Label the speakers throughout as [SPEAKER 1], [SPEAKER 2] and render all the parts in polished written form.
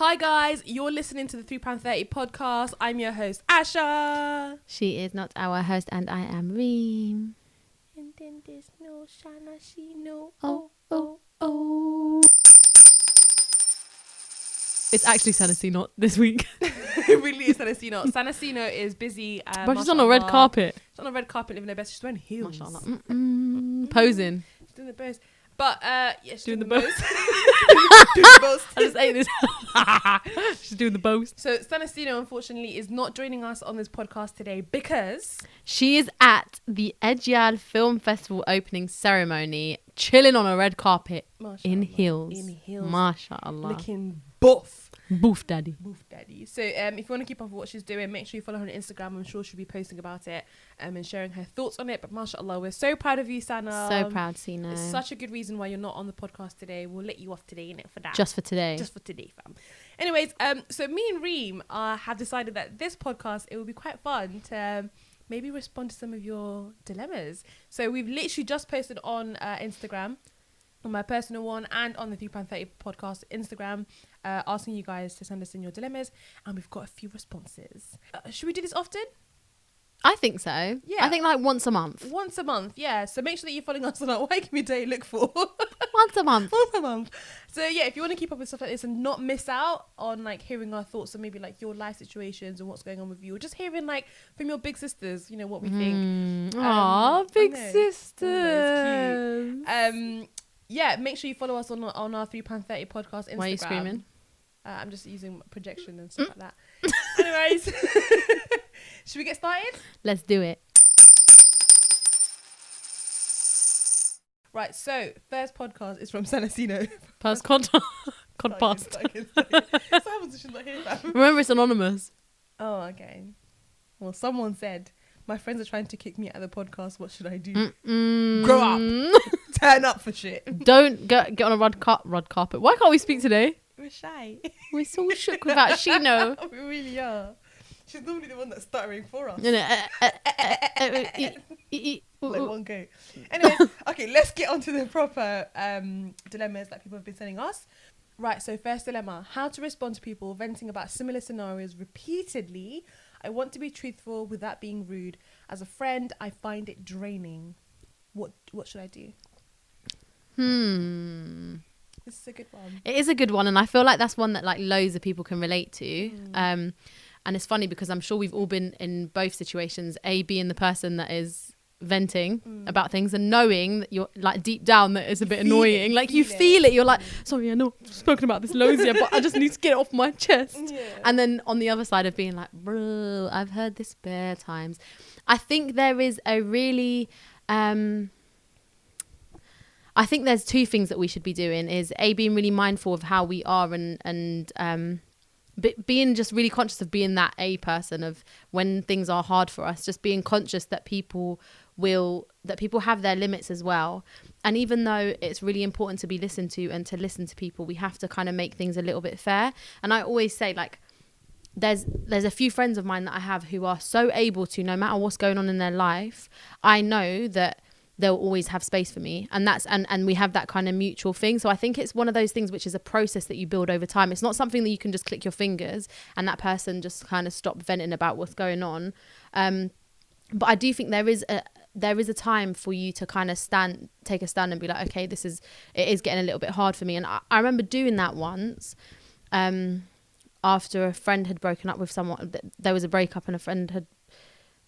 [SPEAKER 1] Hi guys, you're listening to the £3.30 podcast. I'm your host, Asha.
[SPEAKER 2] She is not our host, and I am Reem.
[SPEAKER 1] And then there's no Shana, she no.
[SPEAKER 2] Oh. It's actually Sanasino this week.
[SPEAKER 1] It really is Sanasino. Sanasino is busy.
[SPEAKER 2] But she's on a red carpet.
[SPEAKER 1] She's on a red carpet living her best. She's wearing heels.
[SPEAKER 2] Posing.
[SPEAKER 1] She's doing the best. But yeah, she's
[SPEAKER 2] Doing the boast.
[SPEAKER 1] doing the boast.
[SPEAKER 2] I just ate this. She's doing the boast.
[SPEAKER 1] So Sanasino, unfortunately, is not joining us on this podcast today because
[SPEAKER 2] She is at the Edgyard Film Festival opening ceremony, chilling on a red carpet in heels. MashaAllah.
[SPEAKER 1] Looking buff.
[SPEAKER 2] Boof daddy.
[SPEAKER 1] Boof daddy. So if you want to keep up with what she's doing, make sure you follow her on Instagram. I'm sure she'll be posting about it and sharing her thoughts on it. But mashallah, we're so proud of you, Sana.
[SPEAKER 2] So proud, Sino.
[SPEAKER 1] It's such a good reason why you're not on the podcast today. We'll let you off today, innit, for that.
[SPEAKER 2] Just for today.
[SPEAKER 1] Just for today, fam. Anyways, so me and Reem have decided that this podcast, it will be quite fun to maybe respond to some of your dilemmas. So we've literally just posted on Instagram, on my personal one and on the £3.30 podcast Instagram, asking you guys to send us in your dilemmas, and we've got a few responses. Should we do this often?
[SPEAKER 2] I think so.
[SPEAKER 1] Yeah.
[SPEAKER 2] I think like once a month.
[SPEAKER 1] Once a month, yeah. So make sure that you're following us on our Why Give Me a Day Look For.
[SPEAKER 2] Once a month.
[SPEAKER 1] Once a month. So yeah, if you want to keep up with stuff like this and not miss out on like hearing our thoughts on maybe like your life situations and what's going on with you, or just hearing like from your big sisters, you know, what we think.
[SPEAKER 2] Aw, big
[SPEAKER 1] I know.
[SPEAKER 2] sisters.
[SPEAKER 1] Yeah, make sure you follow us on our £3.30 podcast Instagram.
[SPEAKER 2] Why are you screaming?
[SPEAKER 1] I'm just using projection and stuff like that. Anyways, should we get started?
[SPEAKER 2] Let's do it.
[SPEAKER 1] Right, so first podcast is from Sanasino.
[SPEAKER 2] Past cod past.
[SPEAKER 1] So happens she's not here, fam.
[SPEAKER 2] Remember, it's anonymous.
[SPEAKER 1] Oh, okay. Well, someone said, my friends are trying to kick me out of the podcast. What should I do? Grow up. Turn up for shit.
[SPEAKER 2] Don't get on a red carpet. Why can't we speak today?
[SPEAKER 1] We're shy.
[SPEAKER 2] We're so shook without Shino.
[SPEAKER 1] We really are. She's normally the one that's stuttering for us. Like one go. Anyway, okay, let's get on to the proper dilemmas that people have been sending us. Right, so first dilemma: how to respond to people venting about similar scenarios repeatedly. I want to be truthful without being rude. As a friend, I find it draining. What should I do? This is a good one.
[SPEAKER 2] It is a good one, and I feel like that's one that like loads of people can relate to. And it's funny because I'm sure we've all been in both situations. A, being the person that is venting about things and knowing that you're like deep down that it's a bit annoying. Like you feel it. You're like, sorry, I know I've spoken about this loads here, but I just need to get it off my chest. Yeah. And then on the other side of being like, bro, I've heard this bare times. I think there is a really... I think there's two things that we should be doing is A, being really mindful of how we are and being just really conscious of being that A person of when things are hard for us, just being conscious that people have their limits as well. And even though it's really important to be listened to and to listen to people, we have to kind of make things a little bit fair. And I always say like, there's a few friends of mine that I have who are so able to, no matter what's going on in their life, I know that they'll always have space for me, and that's and we have that kind of mutual thing. So I think it's one of those things which is a process that you build over time. It's not something that you can just click your fingers and that person just kind of stop venting about what's going on. But I do think there is a time for you to kind of take a stand and be like, okay, it is getting a little bit hard for me. And I remember doing that once after a friend had broken up with someone. There was a breakup and a friend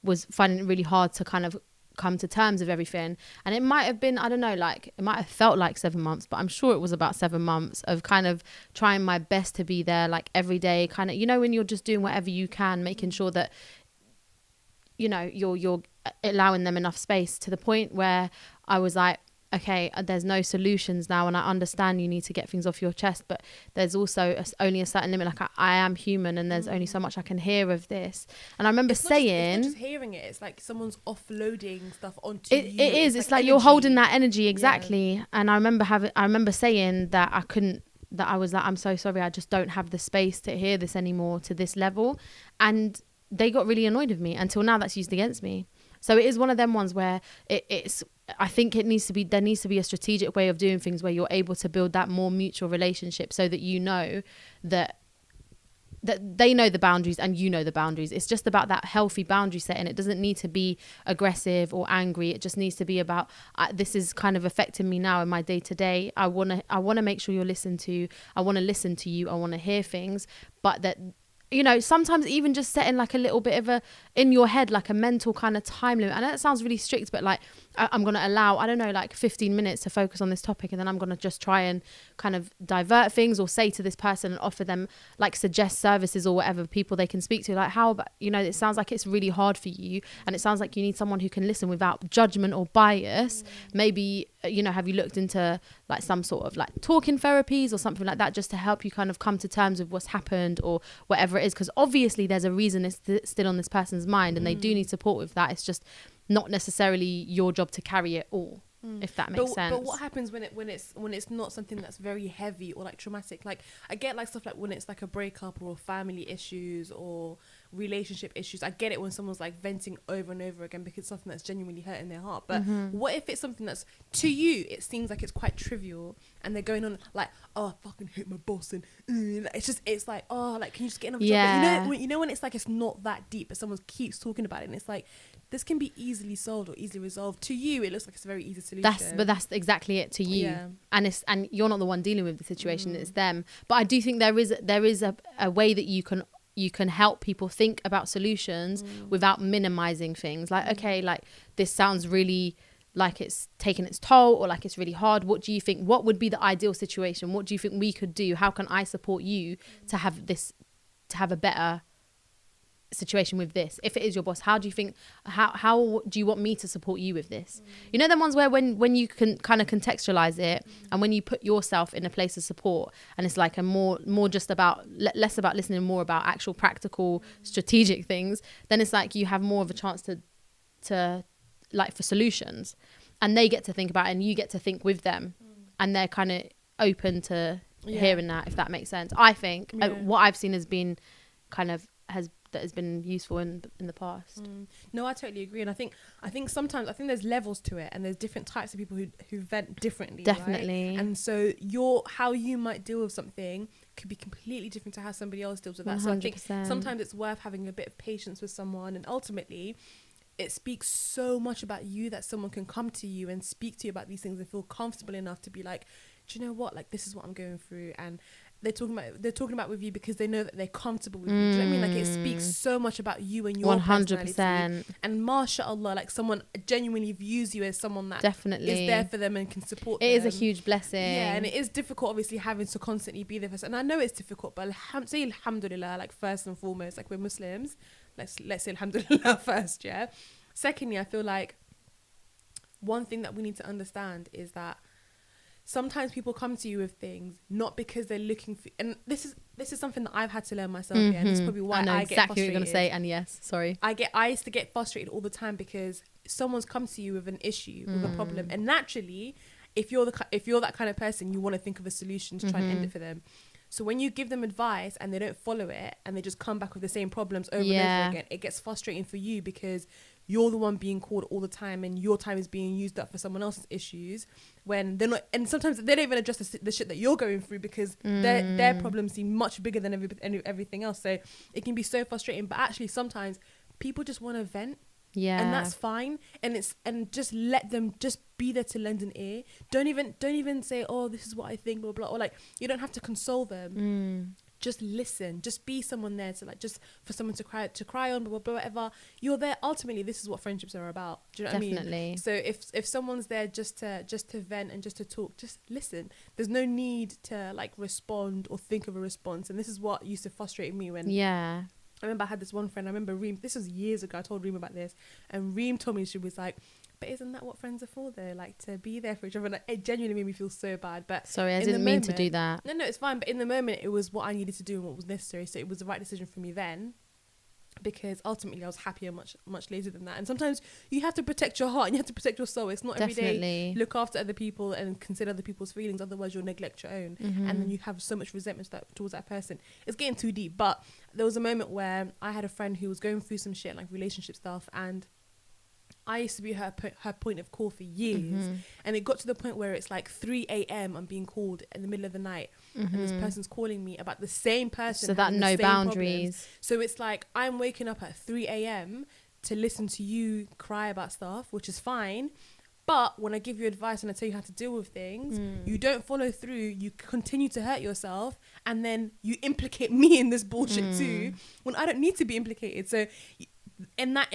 [SPEAKER 2] was finding it really hard to kind of come to terms with everything, and it might have been, I don't know, like it might have felt like 7 months, but I'm sure it was about 7 months of kind of trying my best to be there like every day, kind of, you know, when you're just doing whatever you can, making sure that, you know, you're allowing them enough space, to the point where I was like, okay, there's no solutions now, and I understand you need to get things off your chest, but there's also only a certain limit. Like I am human, and there's only so much I can hear of this. And I remember it's not just
[SPEAKER 1] hearing it. It's like someone's offloading stuff onto you.
[SPEAKER 2] It is. It's like you're holding that energy, exactly. Yeah. And I remember saying that I was like, I'm so sorry, I just don't have the space to hear this anymore to this level. And they got really annoyed with me. Until now, that's used against me. So it is one of them ones where it's I think there needs to be a strategic way of doing things where you're able to build that more mutual relationship, so that you know that that they know the boundaries and you know the boundaries. It's just about that healthy boundary setting. It doesn't need to be aggressive or angry. It just needs to be about, this is kind of affecting me now in my day to day. I want to make sure you're listened to. I want to listen to you. I want to hear things, but that, you know, sometimes even just setting like a little bit of in your head, like a mental kind of time limit. I know that sounds really strict, but like I'm going to allow, I don't know, like 15 minutes to focus on this topic, and then I'm going to just try and kind of divert things or say to this person and offer them, like, suggest services or whatever, people they can speak to. Like, how about, you know, it sounds like it's really hard for you, and it sounds like you need someone who can listen without judgment or bias. Maybe, you know, have you looked into like some sort of like talking therapies or something like that, just to help you kind of come to terms with what's happened or whatever it is? Because obviously there's a reason it's still on this person's mind, and they do need support with that. It's just not necessarily your job to carry it all, if that makes sense.
[SPEAKER 1] But what happens when it's not something that's very heavy or like traumatic? Like, I get like stuff like when it's like a breakup or family issues or relationship issues. I get it when someone's like venting over and over again because it's something that's genuinely hurting their heart. But what if it's something that's, to you, it seems like it's quite trivial, and they're going on like, oh, I fucking hate my boss, and it's like, oh, like, can you just get another job? Like, you know when it's like it's not that deep, but someone keeps talking about it, and it's like, this can be easily solved or easily resolved. To you, it looks like it's a very easy solution.
[SPEAKER 2] That's exactly it to you. Yeah. And you're not the one dealing with the situation, it's them. But I do think there is a way that you can help people think about solutions without minimizing things. Like, okay, like, this sounds really like it's taking its toll, or like it's really hard. What do you think? What would be the ideal situation? What do you think we could do? How can I support you to have a better situation with this? If it is your boss, how do you think, how do you want me to support you with this? You know, the ones where when you can kind of contextualize it, and when you put yourself in a place of support, and it's like a more just about less about listening, more about actual practical strategic things, then it's like you have more of a chance to like for solutions, and they get to think about it and you get to think with them, and they're kind of open to hearing that, if that makes sense. I think what I've seen has been kind of has been useful in the past.
[SPEAKER 1] No, I totally agree, and I think sometimes there's levels to it, and there's different types of people who vent differently.
[SPEAKER 2] Definitely.
[SPEAKER 1] Right? And so how you might deal with something could be completely different to how somebody else deals with that. 100%. So I think sometimes it's worth having a bit of patience with someone, and ultimately it speaks so much about you that someone can come to you and speak to you about these things and feel comfortable enough to be like, do you know what, like, this is what I'm going through, and they're talking about with you because they know that they're comfortable with you. Do you know what I mean? Like, it speaks so much about you and your 100%. Personality. And mashallah, like, someone genuinely views you as someone that
[SPEAKER 2] definitely
[SPEAKER 1] is there for them and can support them.
[SPEAKER 2] It is a huge blessing.
[SPEAKER 1] Yeah, and it is difficult, obviously, having to constantly be there for us. And I know it's difficult, but say alhamdulillah, like, first and foremost, like, we're Muslims. Let's say alhamdulillah first, yeah? Secondly, I feel like one thing that we need to understand is that sometimes people come to you with things not because they're looking for, and this is something that I've had to learn myself, yeah, and this is probably why I know exactly get frustrated. What you're going to say,
[SPEAKER 2] and yes, sorry.
[SPEAKER 1] I used to get frustrated all the time because someone's come to you with an issue, with a problem, and naturally, if you're that kind of person, you want to think of a solution to try and end it for them. So when you give them advice and they don't follow it, and they just come back with the same problems over and over again, it gets frustrating for you because you're the one being called all the time, and your time is being used up for someone else's issues when they're not. And sometimes they don't even address the shit that you're going through because their problems seem much bigger than everything else. So it can be so frustrating. But actually, sometimes people just want to vent. Yeah, and that's fine, and just let them just be there to lend an ear. Don't even say, oh, this is what I think, blah blah, or like, you don't have to console them. Just listen. Just be someone there to, like, just for someone to cry on, blah blah blah, whatever. You're there. Ultimately, this is what friendships are about. Do you know what I mean? Definitely. So if someone's there just to vent and just to talk, just listen. There's no need to, like, respond or think of a response. And this is what used to frustrate me when. Yeah. I remember I had this one friend. I remember Reem. This was years ago. I told Reem about this, and Reem told me, she was like, "But isn't that what friends are for, though? Like, to be there for each other." And it genuinely made me feel so bad. But
[SPEAKER 2] sorry, I didn't mean to do that.
[SPEAKER 1] No, it's fine. But in the moment, it was what I needed to do and what was necessary. So it was the right decision for me then, because ultimately I was happier much later than that. And sometimes you have to protect your heart and you have to protect your soul. It's not every day look after other people and consider other people's feelings, otherwise you'll neglect your own, and then you have so much resentment towards that person. It's getting too deep. But there was a moment where I had a friend who was going through some shit, like relationship stuff, and I used to be her point of call for years, and it got to the point where it's like 3 a.m. I'm being called in the middle of the night, and this person's calling me about the same person.
[SPEAKER 2] So that no boundaries.
[SPEAKER 1] Problems. So it's like I'm waking up at 3 a.m. to listen to you cry about stuff, which is fine. But when I give you advice and I tell you how to deal with things, you don't follow through. You continue to hurt yourself, and then you implicate me in this bullshit too, when I don't need to be implicated. So in that,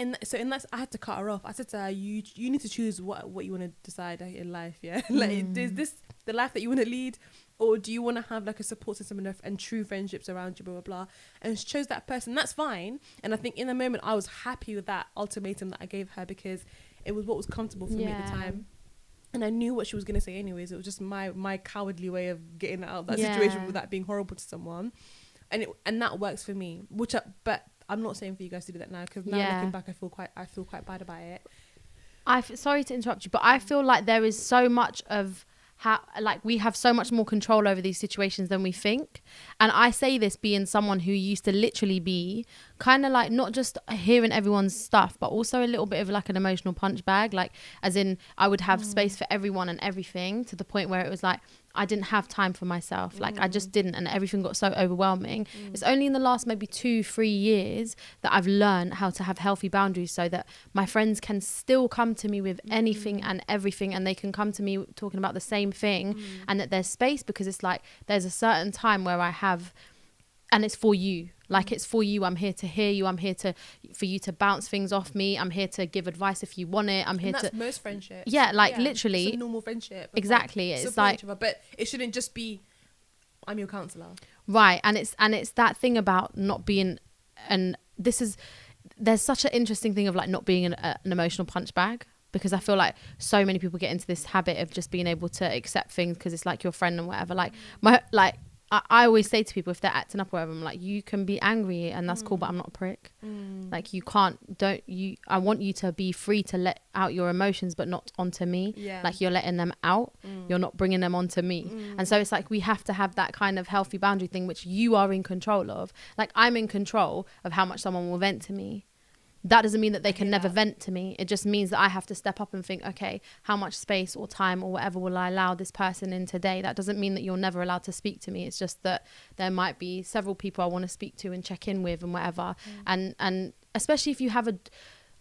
[SPEAKER 1] I had to cut her off. I said to her, "You need to choose what you want to decide in life. Yeah, like is this the life that you want to lead, or do you want to have like a support system and true friendships around you, blah blah blah." And she chose that person. That's fine. And I think in the moment I was happy with that ultimatum that I gave her, because it was what was comfortable for me at the time, and I knew what she was gonna say anyways. It was just my cowardly way of getting out of that situation without being horrible to someone, and that works for me. But I'm not saying for you guys to do that now, because now looking back, I feel quite bad about it.
[SPEAKER 2] Sorry to interrupt you, but I feel like there is so much of how, like, we have so much more control over these situations than we think. And I say this being someone who used to literally be kind of like not just hearing everyone's stuff, but also a little bit of like an emotional punch bag, like as in I would have space for everyone and everything, to the point where it was like I didn't have time for myself. Like I just didn't, and everything got so overwhelming. It's only in the last maybe 2-3 years that I've learned how to have healthy boundaries, so that my friends can still come to me with anything and everything, and they can come to me talking about the same thing, and that there's space, because it's like there's a certain time where I have, and it's for you. Like, it's for you. I'm here to hear you. I'm here for you to bounce things off me. I'm here to give advice if you want it. I'm here
[SPEAKER 1] to. That's most friendships.
[SPEAKER 2] Yeah, like literally.
[SPEAKER 1] It's a normal friendship.
[SPEAKER 2] Exactly.
[SPEAKER 1] Like,
[SPEAKER 2] it's like,
[SPEAKER 1] but it shouldn't just be, I'm your counselor.
[SPEAKER 2] Right, and it's that thing about not being, and there's such an interesting thing of like not being an emotional punch bag. Because I feel like so many people get into this habit of just being able to accept things because it's like your friend and whatever. Like I always say to people, if they're acting up or whatever, I'm like, you can be angry and that's cool, but I'm not a prick. Like, you can't, I want you to be free to let out your emotions, but not onto me.
[SPEAKER 1] Yeah.
[SPEAKER 2] Like, you're letting them out. You're not bringing them onto me. And so it's like, we have to have that kind of healthy boundary thing, which you are in control of. Like, I'm in control of how much someone will vent to me. That doesn't mean that they can never vent to me. It just means that I have to step up and think, okay, how much space or time or whatever will I allow this person in today? That doesn't mean that you're never allowed to speak to me. It's just that there might be several people I want to speak to and check in with and whatever. And especially if you have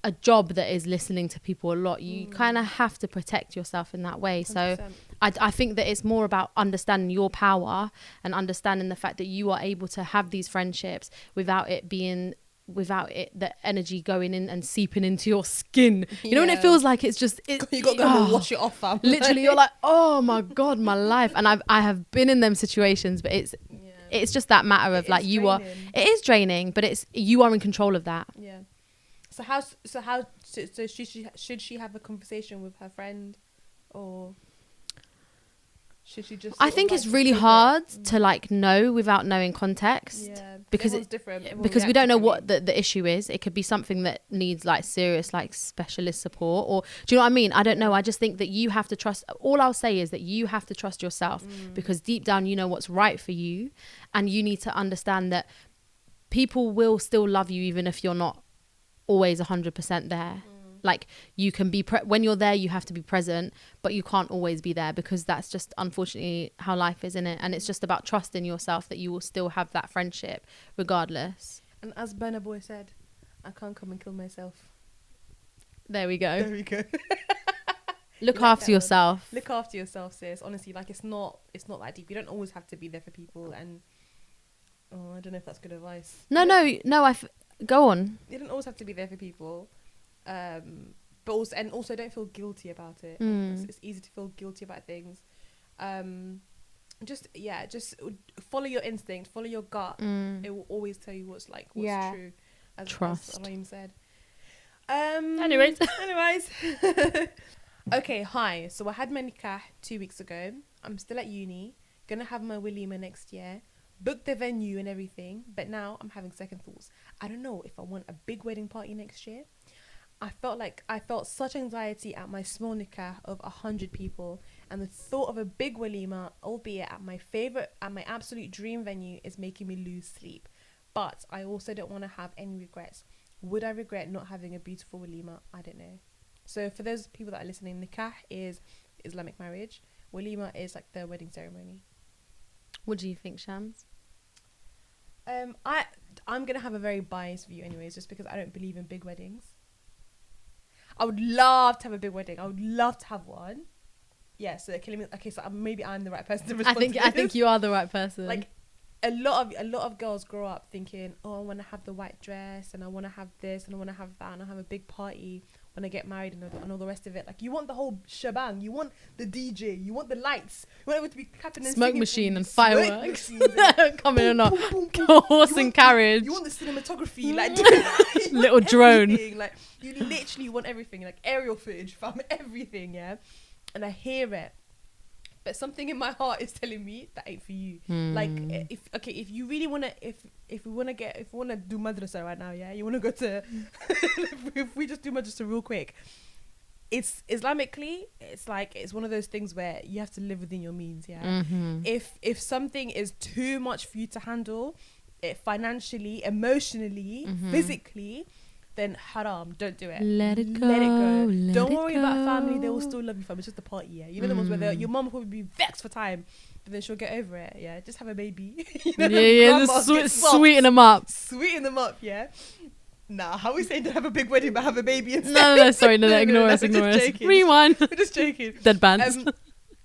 [SPEAKER 2] a job that is listening to people a lot, you kind of have to protect yourself in that way. 100%. So I think that it's more about understanding your power and understanding the fact that you are able to have these friendships without the energy going in and seeping into your skin. You know, when it feels like it's just you got to go and wash it off, fam. Literally, you're like, oh my god, my life. And I have been in them situations, but it's just that matter of like, it is draining, but you are in control of that.
[SPEAKER 1] Yeah. So should she have a conversation with her friend, or should she just?
[SPEAKER 2] I think it's really hard to like know without knowing context.
[SPEAKER 1] Yeah,
[SPEAKER 2] because it's
[SPEAKER 1] different.
[SPEAKER 2] Because we don't know what the issue is. It could be something that needs like serious like specialist support, or do you know what I mean? I don't know. I just think that you have to trust. All I'll say is that you have to trust yourself, because deep down you know what's right for you, and you need to understand that people will still love you even if you're not always 100% there. Like, you can be when you're there, you have to be present, but you can't always be there, because that's just unfortunately how life is, isn't it? And it's just about trusting yourself that you will still have that friendship regardless.
[SPEAKER 1] And as Burna Boy said, I can't come and kill myself.
[SPEAKER 2] There we go. Look
[SPEAKER 1] like
[SPEAKER 2] after yourself.
[SPEAKER 1] Look after yourself, sis. Honestly, like, it's not that deep. You don't always have to be there for people. And I don't know if that's good advice.
[SPEAKER 2] No. Go on.
[SPEAKER 1] You don't always have to be there for people. But also don't feel guilty about it. It's easy to feel guilty about things. Just follow your instinct, follow your gut. It will always tell you what's true. As Reem said. Anyways. Okay, hi. So I had my nikah 2 weeks ago. I'm still at uni, gonna have my walima next year, booked the venue and everything, but now I'm having second thoughts. I don't know if I want a big wedding party next year. I felt such anxiety at my small nikah of 100 people, and the thought of a big walima, albeit at my absolute dream venue, is making me lose sleep. But I also don't want to have any regrets. Would I regret not having a beautiful walima? I don't know. So for those people that are listening, nikah is Islamic marriage. Walima is like the wedding ceremony.
[SPEAKER 2] What do you think, Shams?
[SPEAKER 1] I'm gonna have a very biased view, anyways, just because I don't believe in big weddings. I would love to have a big wedding. I would love to have one. Yeah. So so maybe I'm the right person to respond.
[SPEAKER 2] I think you are the right person.
[SPEAKER 1] Like a lot of girls grow up thinking, oh, I want to have the white dress and I want to have this and I want to have that and I have a big party when I get married and all the rest of it. Like you want the whole shebang. You want the DJ. You want the lights. You want everyone to be clapping and
[SPEAKER 2] smoke
[SPEAKER 1] singing
[SPEAKER 2] machine and
[SPEAKER 1] smoke
[SPEAKER 2] fireworks
[SPEAKER 1] boom,
[SPEAKER 2] coming on a
[SPEAKER 1] boom, boom.
[SPEAKER 2] horse and carriage.
[SPEAKER 1] You want the cinematography, like
[SPEAKER 2] little drone.
[SPEAKER 1] Like you literally want everything, like aerial footage from everything, yeah. And I hear it, but something in my heart is telling me that ain't for you. Like if you really wanna, if we wanna do madrasa right now, yeah, you wanna go to, if we just do madrasa real quick, it's Islamically, it's one of those things where you have to live within your means, yeah. If something is too much for you to handle, financially, emotionally, physically, then haram, don't do it.
[SPEAKER 2] Let it go.
[SPEAKER 1] Don't worry about family, they will still love you, fam. It's just a party, yeah. You know the ones where your mum will probably be vexed for time, but then she'll get over it, yeah. Just have a baby. You know,
[SPEAKER 2] just sweeten them up.
[SPEAKER 1] Sweeten them up, yeah. Nah, how are we saying to have a big wedding but have a baby instead?
[SPEAKER 2] No, sorry, no, ignore us. Rewind.
[SPEAKER 1] We're just joking.
[SPEAKER 2] Dead bands.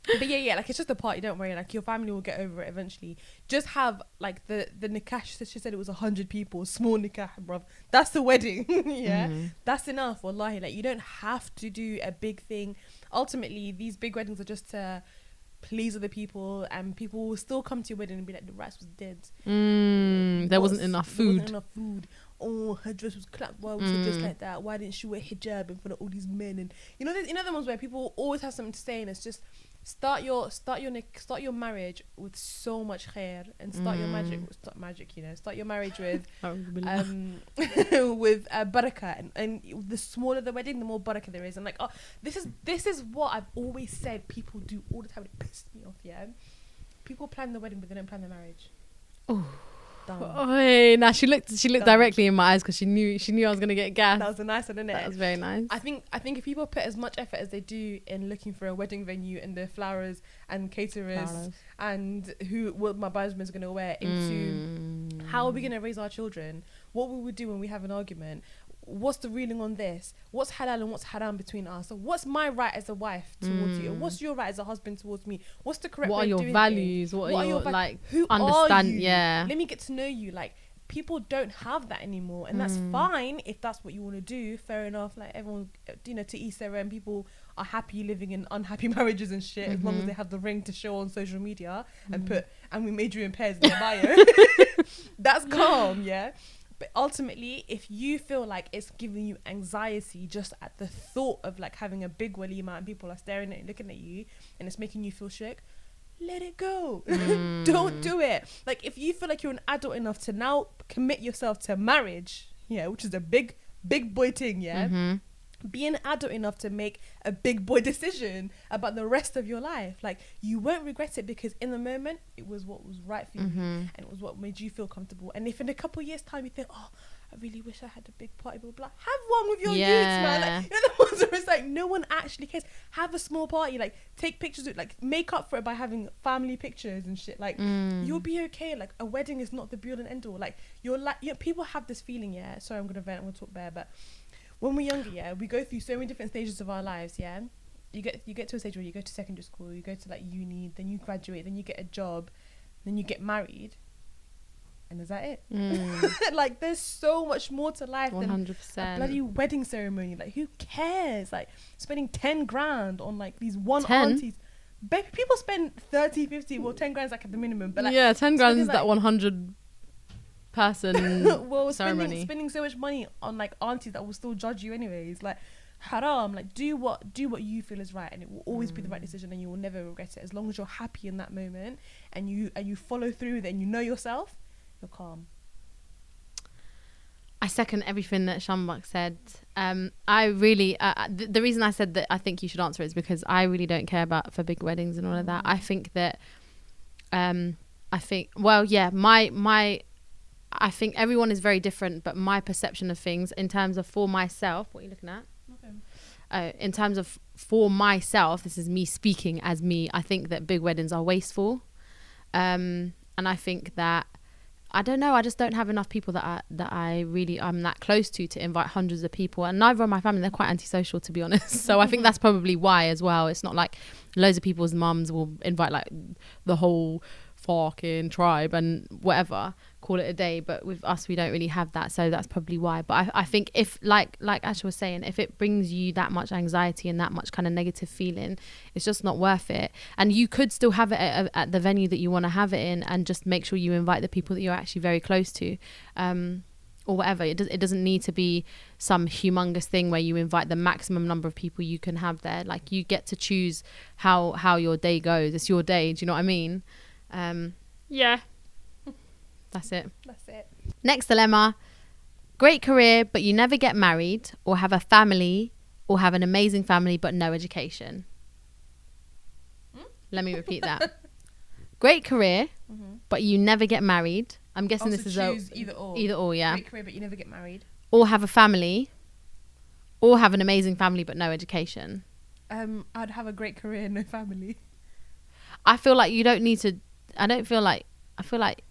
[SPEAKER 1] But yeah, like it's just a party, don't worry, like your family will get over it eventually. Just have like the nikah, she said it was 100 people, small nikah, bruv. That's the wedding. Yeah. That's enough, wallahi. Like you don't have to do a big thing. Ultimately, these big weddings are just to please other people, and people will still come to your wedding and be like, the rice was dead.
[SPEAKER 2] There wasn't enough food.
[SPEAKER 1] Oh, her dress was clapped. Why was her dress like that? Why didn't she wear hijab in front of all these men? And you know the ones where people always have something to say, and it's just start your marriage with so much khair, and start your magic. You know, start your marriage with with barakah, and the smaller the wedding, the more barakah there is. And like, this is what I've always said. People do all the time. It pissed me off. Yeah, people plan the wedding, but they don't plan the marriage. Oh.
[SPEAKER 2] Nah, she looked directly in my eyes because she knew I was gonna get gas.
[SPEAKER 1] That was a nice one, isn't it?
[SPEAKER 2] That was very nice.
[SPEAKER 1] I think if people put as much effort as they do in looking for a wedding venue and the flowers and caterers and what my bridesmaids are gonna wear into how are we gonna raise our children, what we would do when we have an argument, what's the ruling on this, what's halal and what's haram between us, so what's my right as a wife towards you, what's your right as a husband towards me, what's the correct way of doing
[SPEAKER 2] values
[SPEAKER 1] things?
[SPEAKER 2] what are your like
[SPEAKER 1] who
[SPEAKER 2] understand
[SPEAKER 1] are you?
[SPEAKER 2] Yeah,
[SPEAKER 1] let me get to know you. Like people don't have that anymore, and that's fine if that's what you want to do, fair enough. Like everyone, you know, to each their own. People are happy living in unhappy marriages and shit as long as they have the ring to show on social media and we made you in pairs in their bio. That's calm, yeah. But ultimately, if you feel like it's giving you anxiety just at the thought of like having a big walima and people are staring at you, looking at you, and it's making you feel shook, let it go. Don't do it. Like if you feel like you're an adult enough to now commit yourself to marriage, yeah, which is a big boy thing, yeah. Be an adult enough to make a big boy decision about the rest of your life. Like you won't regret it because in the moment it was what was right for you and it was what made you feel comfortable. And if in a couple of years time you think, oh, I really wish I had a big party, blah, blah, have one with your youths, man. Like, you know the ones where it's like no one actually cares. Have a small party, like take pictures, like make up for it by having family pictures and shit. Like you'll be okay. Like a wedding is not the be all and end all. Like you're like, you know, people have this feeling, yeah. Sorry, I'm gonna vent. I'm gonna talk bare, but when we're younger, yeah, we go through so many different stages of our lives, yeah. You get to a stage where you go to secondary school, you go to like uni, then you graduate, then you get a job, then you get married, and is that it? Like there's so much more to life 100%. Than a bloody wedding ceremony. Like who cares? Like spending 10 grand on like these aunties. People spend 30, 50, well 10 grand is like at the minimum, but like
[SPEAKER 2] 10 grand is like, that 100 person
[SPEAKER 1] well
[SPEAKER 2] ceremony.
[SPEAKER 1] spending so much money on like aunties that will still judge you anyways. Like haram. Like do what you feel is right, and it will always be the right decision, and you will never regret it as long as you're happy in that moment and you follow through with it and you know yourself. You're calm.
[SPEAKER 2] I second everything that Shambak said. I really the reason I said that I think you should answer is because I really don't care for big weddings and all of that. I think that I think everyone is very different, but my perception of things in terms of for myself, what are you looking at? in terms of for myself, this is me speaking as me, I think that big weddings are wasteful. And I think that, I don't know, I just don't have enough people I'm that close to invite hundreds of people, and neither of my family, they're quite antisocial, to be honest. So I think that's probably why as well. It's not like loads of people's mums will invite like the whole fucking tribe and whatever, call it a day, but with us we don't really have that, so that's probably why. But I think if like Asha was saying, if it brings you that much anxiety and that much kind of negative feeling, it's just not worth it. And you could still have it at the venue that you want to have it in, and just make sure you invite the people that you're actually very close to, or whatever. It doesn't need to be some humongous thing where you invite the maximum number of people you can have there. Like, you get to choose how your day goes. It's your day, do you know what I mean? Yeah, that's it. Next dilemma: great career but you never get married, or have a family, or have an amazing family but no education. Let me repeat that. Great career but you never get married. I'm guessing this is
[SPEAKER 1] either or.
[SPEAKER 2] Yeah.
[SPEAKER 1] Great career but you never get married,
[SPEAKER 2] or have a family, or have an amazing family but no education.
[SPEAKER 1] I'd have a great career, no family.
[SPEAKER 2] I feel like you don't need to. I feel like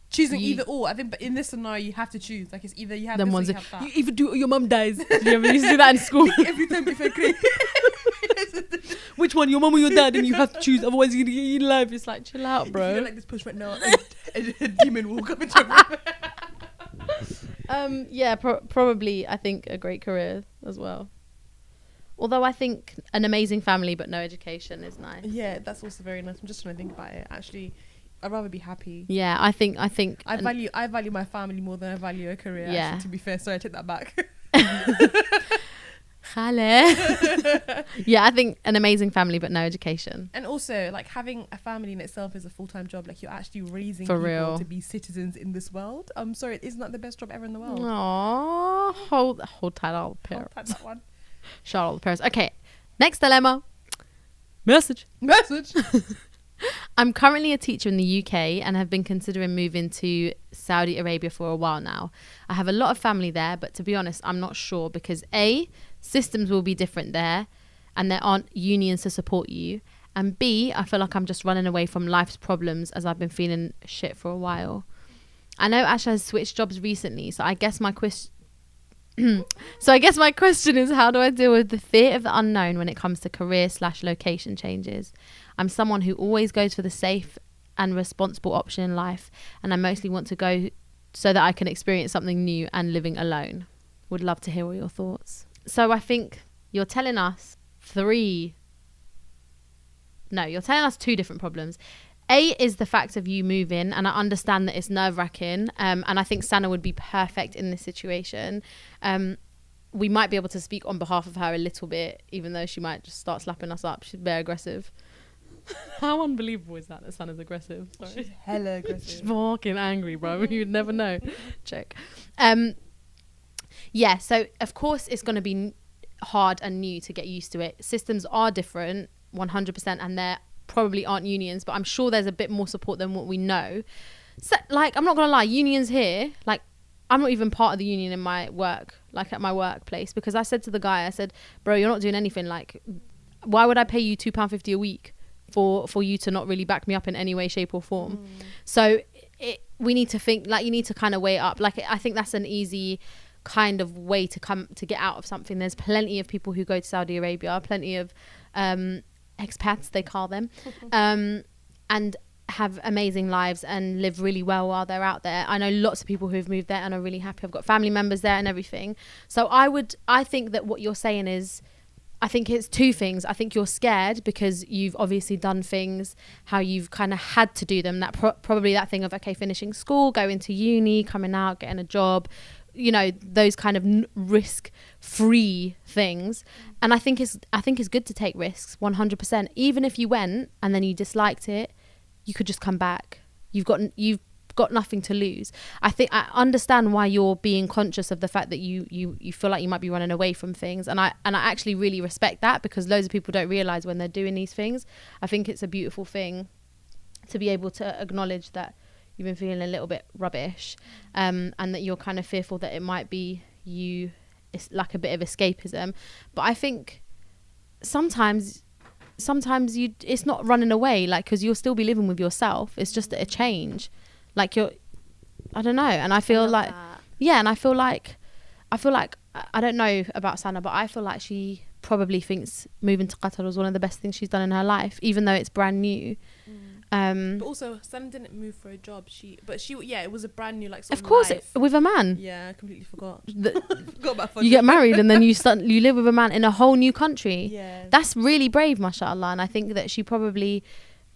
[SPEAKER 1] choosing either or. I think, but in this scenario, you have to choose. Like, it's either you have
[SPEAKER 2] them
[SPEAKER 1] this
[SPEAKER 2] ones
[SPEAKER 1] or you have that.
[SPEAKER 2] You either do or your mum dies. Do you ever used to do that in school?
[SPEAKER 1] Every time if I create.
[SPEAKER 2] Which one, your mum or your dad? And you have to choose, otherwise you're gonna get eaten alive. It's like, chill out, bro.
[SPEAKER 1] If you don't like this push right now, a demon will come into your room.
[SPEAKER 2] Yeah, probably. I think a great career as well. Although I think an amazing family but no education is nice.
[SPEAKER 1] Yeah, that's also very nice. I'm just trying to think about it. Actually, I'd rather be happy.
[SPEAKER 2] Yeah, I think
[SPEAKER 1] I value my family more than I value a career.
[SPEAKER 2] Yeah.
[SPEAKER 1] Actually, to be fair, sorry, I take that back.
[SPEAKER 2] Yeah, I think an amazing family but no education.
[SPEAKER 1] And also, like, having a family in itself is a full-time job. Like, you're actually raising
[SPEAKER 2] For
[SPEAKER 1] people
[SPEAKER 2] real.
[SPEAKER 1] to be citizens in this world. I'm sorry, isn't that the best job ever in the world?
[SPEAKER 2] Aww, hold tight, all the parents.
[SPEAKER 1] Hold tight, that one.
[SPEAKER 2] Shout out all the parents. Okay, next dilemma. Message. I'm currently a teacher in the UK and have been considering moving to Saudi Arabia for a while now. I have a lot of family there, but to be honest, I'm not sure because A, systems will be different there and there aren't unions to support you. And B, I feel like I'm just running away from life's problems as I've been feeling shit for a while. I know Asha has switched jobs recently, so I guess my question is, how do I deal with the fear of the unknown when it comes to career/location changes? I'm someone who always goes for the safe and responsible option in life, and I mostly want to go so that I can experience something new and living alone. Would love to hear all your thoughts. So I think you're telling us two different problems. A is the fact of you moving, and I understand that it's nerve-wracking, and I think Sana would be perfect in this situation. We might be able to speak on behalf of her a little bit, even though she might just start slapping us up. She's very aggressive. How unbelievable is that Sana's aggressive? Sorry.
[SPEAKER 1] She's hella aggressive.
[SPEAKER 2] She's fucking angry, bro. You'd never know. Check. Yeah, so of course it's going to be hard and new to get used to it. Systems are different, 100%, and there probably aren't unions, but I'm sure there's a bit more support than what we know. So, like, I'm not going to lie, unions here, like, I'm not even part of the union in my work, like at my workplace, because I said to the guy, I said, bro, you're not doing anything. Like, why would I pay you £2.50 a week for you to not really back me up in any way, shape or form? So we need to think, like, you need to kind of weigh it up. Like, I think that's an easy kind of way to get out of something. There's plenty of people who go to Saudi Arabia, plenty of expats, they call them, and have amazing lives and live really well while they're out there. I know lots of people who've moved there and are really happy. I've got family members there and everything. So I think that what you're saying is, I think it's two things. I think you're scared because you've obviously done things how you've kind of had to do them. That probably that thing of, okay, finishing school, going to uni, coming out, getting a job, you know, those kind of risk-free things. And I think it's good to take risks, 100%. Even if you went and then you disliked it, you could just come back. You've got nothing to lose. I understand why you're being conscious of the fact that you feel like you might be running away from things, and I actually really respect that, because loads of people don't realize when they're doing these things. I think it's a beautiful thing to be able to acknowledge that you've been feeling a little bit rubbish, and that you're kind of fearful that it might be it's like a bit of escapism. But I think sometimes you, it's not running away, like, because you'll still be living with yourself. It's just a change, like I don't know. And I feel like that. Yeah, and I feel like I don't know about Sana, but I feel like she probably thinks moving to Qatar was one of the best things she's done in her life, even though it's brand new.
[SPEAKER 1] But also, Sana didn't move for a job. It was a brand new, like, sort
[SPEAKER 2] of course,
[SPEAKER 1] life.
[SPEAKER 2] with a man.
[SPEAKER 1] Yeah, I completely forgot.
[SPEAKER 2] Forgot about you get married and then you live with a man in a whole new country.
[SPEAKER 1] Yeah,
[SPEAKER 2] that's really brave, mashallah. And I think that she probably,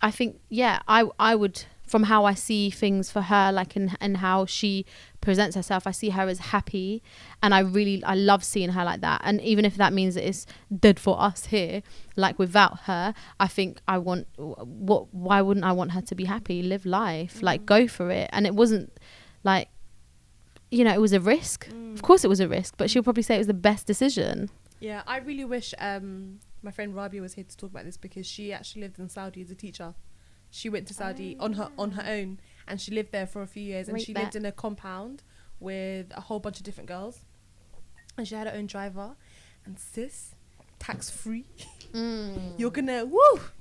[SPEAKER 2] I would, from how I see things for her, like, and how she presents herself, I see her as happy, and I love seeing her like that. And even if that means that it's dead for us here, like, without her, I think why wouldn't I want her to be happy, live life, like, go for it? And it wasn't like, it was a risk. Of course it was a risk, but she'll probably say it was the best decision.
[SPEAKER 1] Yeah, I really wish my friend Rabia was here to talk about this, because she actually lived in Saudi as a teacher. She went to Saudi on her own, and she lived there for a few years, and she lived in a compound with a whole bunch of different girls, and she had her own driver, and sis, tax free. You're gonna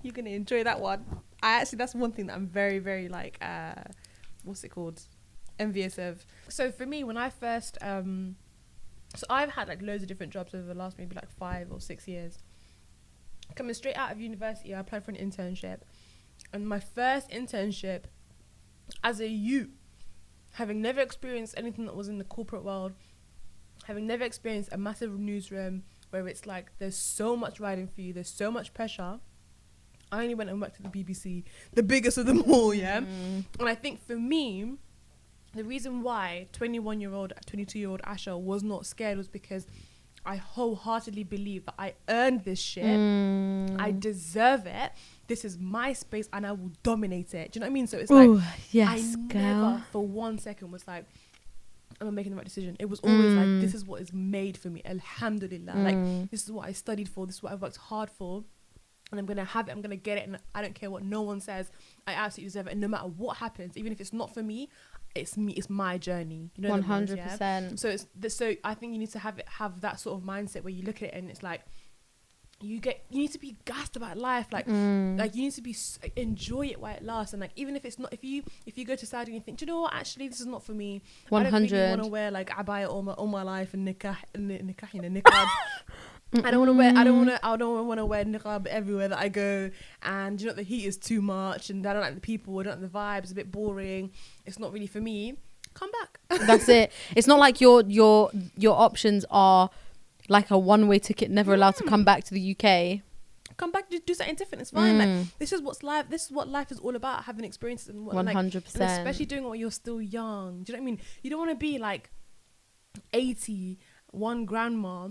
[SPEAKER 1] enjoy that one. That's one thing that I'm very, very, like, what's it called, envious of. So for me, when I first so I've had, like, loads of different jobs over the last maybe, like, 5 or 6 years. Coming straight out of university, I applied for an internship. And my first internship as a youth, having never experienced anything that was in the corporate world, having never experienced a massive newsroom where it's like there's so much riding for you, there's so much pressure, I only went and worked at the BBC, the biggest of them all, yeah? And I think for me, the reason why 21-year-old, 22-year-old Asha was not scared was because I wholeheartedly believe that I earned this shit. I deserve it. This is my space, and I will dominate it. Do you know what I mean? So it's like,
[SPEAKER 2] yes,
[SPEAKER 1] I
[SPEAKER 2] girl.
[SPEAKER 1] never for 1 second was like, am I making the right decision? It was always like, this is what is made for me. Alhamdulillah. Like, this is what I studied for. This is what I worked hard for. And I'm going to have it. I'm going to get it. And I don't care what no one says. I absolutely deserve it. And no matter what happens, even if it's not for me, it's me. It's my journey. You know,
[SPEAKER 2] 100%.
[SPEAKER 1] Yeah? So I think you need to have that sort of mindset where you look at it and it's like, you need to be gassed about life, like like you need to be enjoy it while it lasts. And like, even if it's not, if you go to Saudi and you think, do you know what, actually this is not for me,
[SPEAKER 2] 100.
[SPEAKER 1] I don't really want to wear like abaya all my life and niqab. I don't want to wear niqab everywhere that I go, and you know the heat is too much, and I don't like the people, I don't like the vibe, it's a bit boring, it's not really for me. Come back.
[SPEAKER 2] That's it. It's not like your options are like a one-way ticket, never allowed to come back to the UK.
[SPEAKER 1] Come back, do something different. It's fine. Like, this is what life is all about, having experiences and
[SPEAKER 2] 100%.
[SPEAKER 1] and especially doing it when you're still young. Do you know what I mean? You don't want to be like 80, one grandma,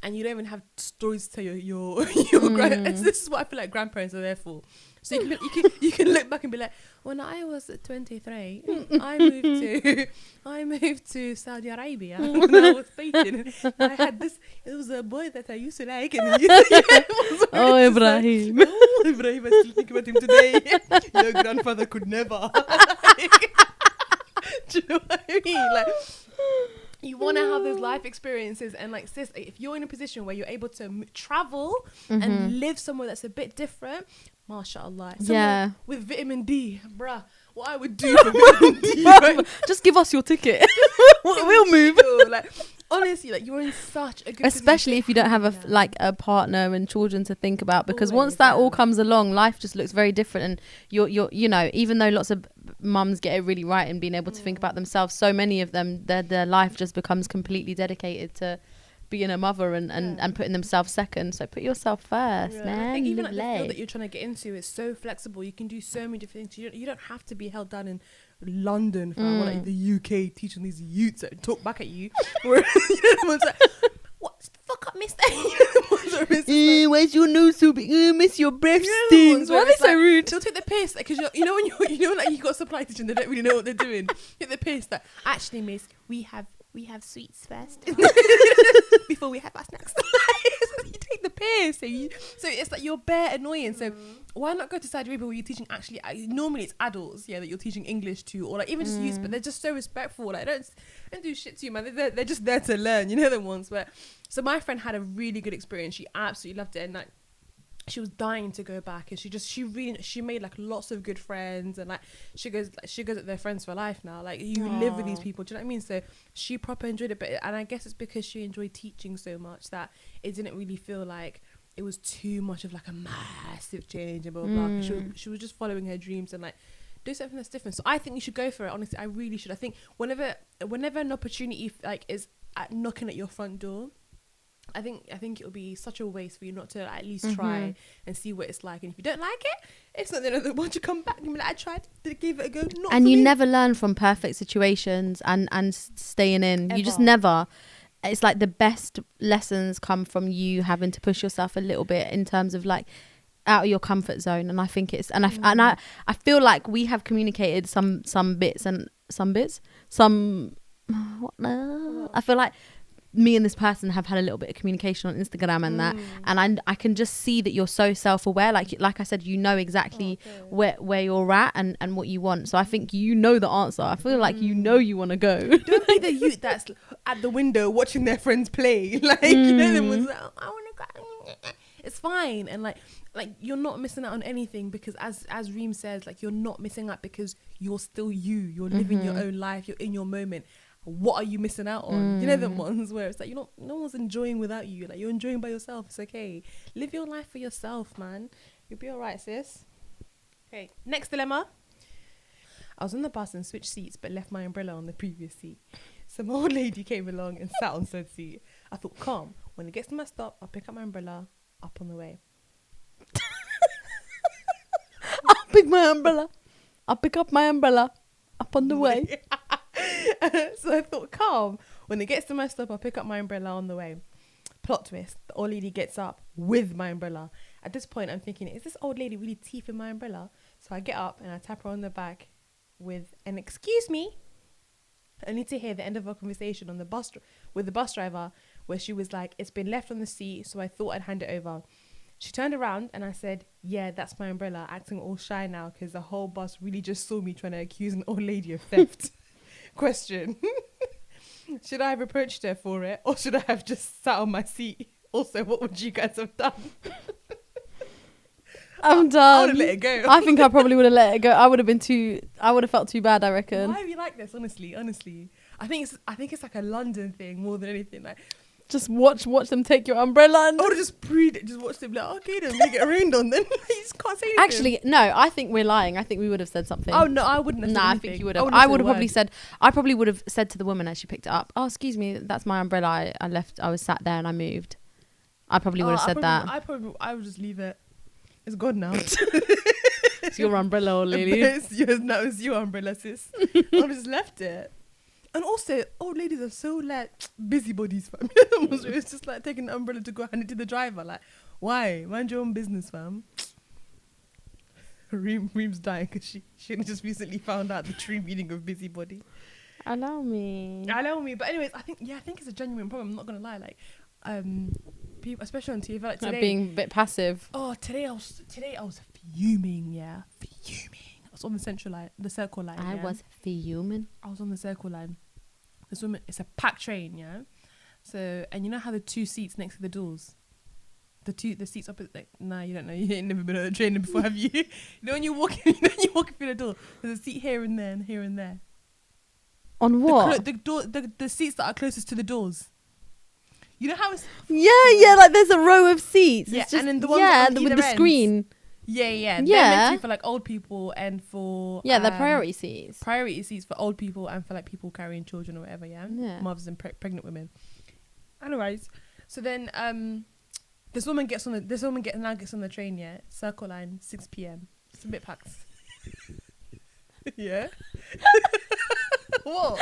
[SPEAKER 1] and you don't even have stories to tell your grandparents. This is what I feel like grandparents are there for. So you can look back and be like, when I was 23, I moved to Saudi Arabia when I was 18. I had this. It was a boy that I used to like. And
[SPEAKER 2] Ibrahim.
[SPEAKER 1] Ibrahim, I still think about him today. Your grandfather could never. Do you know what I mean? Like, you want to have those life experiences, and like, sis, if you're in a position where you're able to travel and live somewhere that's a bit different, mashallah, with vitamin D, bruh, what I would do for vitamin D, right?
[SPEAKER 2] Just give us your ticket. We'll move.
[SPEAKER 1] Like, honestly, like, you're in such a good
[SPEAKER 2] especially
[SPEAKER 1] position.
[SPEAKER 2] if you don't have a partner and children to think about, because once that all comes along, life just looks very different. And you're you know, even though lots of mums get it really right in being able to think about themselves, so many of them, their life just becomes completely dedicated to being a mother and putting themselves second. So put yourself first, man.
[SPEAKER 1] I think even like the field that you're trying to get into is so flexible. You can do so many different things. You don't have to be held down in London for like the UK, teaching these youths that talk back at you. Or, like, what? Fuck up, mister.
[SPEAKER 2] Where's your nose so big? Miss your breath stinks. Why are they so rude?
[SPEAKER 1] They'll take the piss, like, because you know when like you got a supply teacher and they don't really know what they're doing. Take the piss that actually, miss, we have sweets first before we have our snacks. You take the piss, so it's like you're bare annoying. So why not go to Saudi Arabia where you're teaching actually? Normally it's adults, that you're teaching English to, or like even just youth, but they're just so respectful. Like, don't do shit to you, man. They're just there to learn. You know them ones. But so my friend had a really good experience. She absolutely loved it, and like, she was dying to go back, and she made like lots of good friends, and like she goes at their friends for life now. Like you live with these people, do you know what I mean? So she proper enjoyed it, and I guess it's because she enjoyed teaching so much that it didn't really feel like it was too much of like a massive change and blah blah blah. She was just following her dreams and like do something that's different. So I think you should go for it. Honestly, I really should. I think whenever an opportunity like is knocking at your front door, I think it would be such a waste for you not to at least try and see what it's like. And if you don't like it, it's not the end of the world. You come back and be like, I tried, give it a go. Not
[SPEAKER 2] and
[SPEAKER 1] for
[SPEAKER 2] you
[SPEAKER 1] me.
[SPEAKER 2] never learn from perfect situations and staying in.
[SPEAKER 1] Ever.
[SPEAKER 2] You just never. It's like the best lessons come from you having to push yourself a little bit in terms of like out of your comfort zone. And I think it's and I feel like we have communicated some bits. I feel like me and this person have had a little bit of communication on Instagram and that, and I can just see that you're so self-aware. Like I said, you know exactly where you're at and what you want. So I think you know the answer. I feel like you know you want to go.
[SPEAKER 1] Don't be the youth that's at the window watching their friends play. Like you know them was like, I want to go. It's fine, and like you're not missing out on anything, because as Reem says, like you're not missing out because you're still you. You're living your own life. You're in your moment. What are you missing out on? You know them ones where it's like no one's enjoying without you. Like you're enjoying by yourself. It's okay. Live your life for yourself, man. You'll be alright, sis. Okay, next dilemma. I was on the bus and switched seats but left my umbrella on the previous seat. Some old lady came along and sat on said seat. I thought, calm. When it gets to my stop, I'll pick up my umbrella up on the way.
[SPEAKER 2] I'll pick up my umbrella up on the way.
[SPEAKER 1] So I thought, calm. When it gets to my stop, I'll pick up my umbrella on the way. Plot twist, the old lady gets up with my umbrella. At this point, I'm thinking, is this old lady really teething my umbrella? So I get up and I tap her on the back with an excuse me. I need to hear the end of our conversation on the bus with the bus driver, where she was like, it's been left on the seat, so I thought I'd hand it over. She turned around and I said, yeah, that's my umbrella, acting all shy now because the whole bus really just saw me trying to accuse an old lady of theft. Question. Should I have approached her for it, or should I have just sat on my seat? Also, what would you guys have done?
[SPEAKER 2] I'm done.
[SPEAKER 1] I would have let it go.
[SPEAKER 2] I think I probably would have let it go. I would have felt too bad, I reckon.
[SPEAKER 1] Why are you like this? Honestly. I think it's like a London thing more than anything. Like,
[SPEAKER 2] just watch them take your umbrella.
[SPEAKER 1] I would have just breathe it. Just watch them like, okay, then we get rained on. Then you just can't say anything.
[SPEAKER 2] Actually, no. I think we're lying. I think we would have said something.
[SPEAKER 1] Oh no, I wouldn't have.
[SPEAKER 2] I think you would have. I would have probably said. I probably would have said to the woman as she picked it up, "Oh, excuse me, that's my umbrella. I left. I was sat there and I moved." I probably would have said that.
[SPEAKER 1] I would just leave it. It's gone now.
[SPEAKER 2] It's your umbrella, old lady.
[SPEAKER 1] It's your umbrella, sis. I've just left it. And also, old ladies are so like busybodies, fam. It's just like taking the umbrella to go hand it to the driver. Like, why? Mind your own business, fam. Reem's dying because she just recently found out the true meaning of busybody.
[SPEAKER 2] Allow me.
[SPEAKER 1] But anyways, I think it's a genuine problem. I'm not gonna lie. Like, people, especially on TV, like today,
[SPEAKER 2] Like being a bit passive.
[SPEAKER 1] Oh, today I was fuming. Yeah, fuming. I was on the circle line.
[SPEAKER 2] I was fuming.
[SPEAKER 1] I was on the circle line. This woman, it's a packed train, yeah. So, and you know how the two seats next to the doors, the seats opposite. Like, nah, you don't know. You ain't never been on a train before, have you? You know when you're walking through the door, there's a seat here and there and here and there.
[SPEAKER 2] On what?
[SPEAKER 1] The seats that are closest to the doors. You know how it's
[SPEAKER 2] yeah, like there's a row of seats.
[SPEAKER 1] Yeah,
[SPEAKER 2] it's just,
[SPEAKER 1] and then the ones on
[SPEAKER 2] with
[SPEAKER 1] either
[SPEAKER 2] the
[SPEAKER 1] end.
[SPEAKER 2] screen.
[SPEAKER 1] Yeah. They're meant to be for like old people and for
[SPEAKER 2] the priority seats.
[SPEAKER 1] Priority seats for old people and for like people carrying children or whatever. Yeah. Mothers and pregnant women. Anyways, so then this woman gets on the train. Yeah, Circle Line, 6 p.m. It's a bit packed. Yeah. What?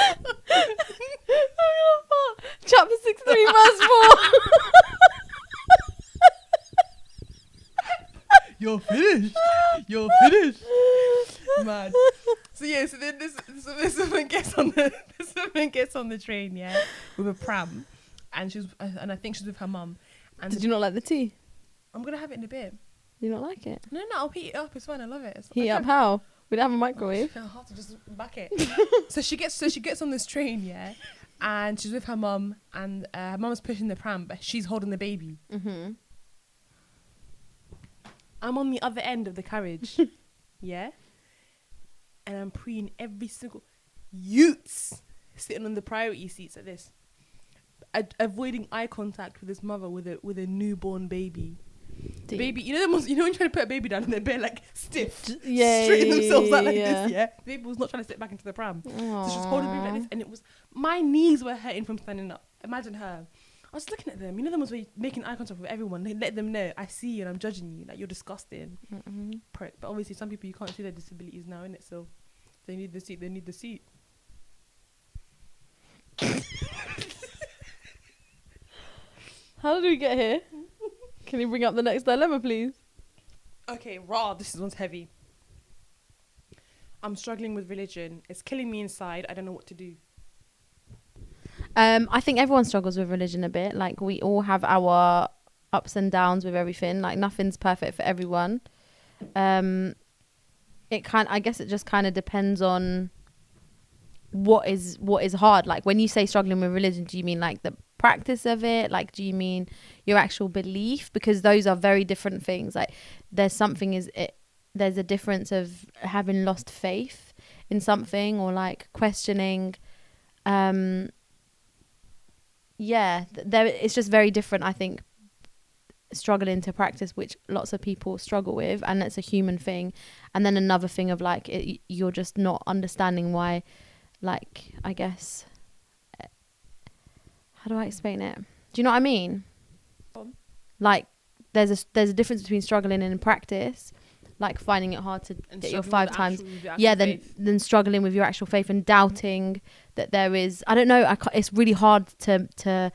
[SPEAKER 2] Chapter 63 verse 4.
[SPEAKER 1] You're finished. Mad. So then this woman gets on the train, yeah, with a pram, and I think she's with her mum. And
[SPEAKER 2] did you not like the tea?
[SPEAKER 1] I'm gonna have it in a bit.
[SPEAKER 2] You not like it?
[SPEAKER 1] No, I'll heat it up. It's fine. I love it.
[SPEAKER 2] Heat up how? We don't have a microwave.
[SPEAKER 1] I'll have to just back it. So she gets on this train, yeah, and she's with her mum, and her mum's pushing the pram, but she's holding the baby.
[SPEAKER 2] Mm-hmm.
[SPEAKER 1] I'm on the other end of the carriage. Yeah. And I'm preying every single youths sitting on the priority seats like this, avoiding eye contact with his mother with a newborn baby. The baby, you know, when you're trying to put a baby down and they're like stiff, straighten themselves out like this. Yeah, the baby was not trying to sit back into the pram, so she was holding the baby like this, and it was my knees were hurting from standing up. Imagine her. I was looking at them. You know, them ones where you're making eye contact with everyone. They let them know I see you and I'm judging you. Like, you're disgusting. Prick. But obviously, some people you can't see their disabilities now, innit? So they need the seat. They need the seat.
[SPEAKER 2] How did we get here? Can you bring up the next dilemma, please?
[SPEAKER 1] Okay, this one's heavy. I'm struggling with religion. It's killing me inside. I don't know what to do.
[SPEAKER 2] I think everyone struggles with religion a bit. Like, we all have our ups and downs with everything. Like, nothing's perfect for everyone. I guess it just kind of depends on what is hard. Like, when you say struggling with religion, do you mean like the practice of it? Like, do you mean your actual belief? Because those are very different things. Like, there's a difference of having lost faith in something, or like questioning. It's just very different. I think struggling to practice, which lots of people struggle with, and it's a human thing. And then another thing of like you're just not understanding why. Like, I guess, how do I explain it? Do you know what I mean? Like, there's a difference between struggling in practice, like finding it hard to get your 5 times, then struggling with your actual faith and doubting that there is. I don't know. It's really hard to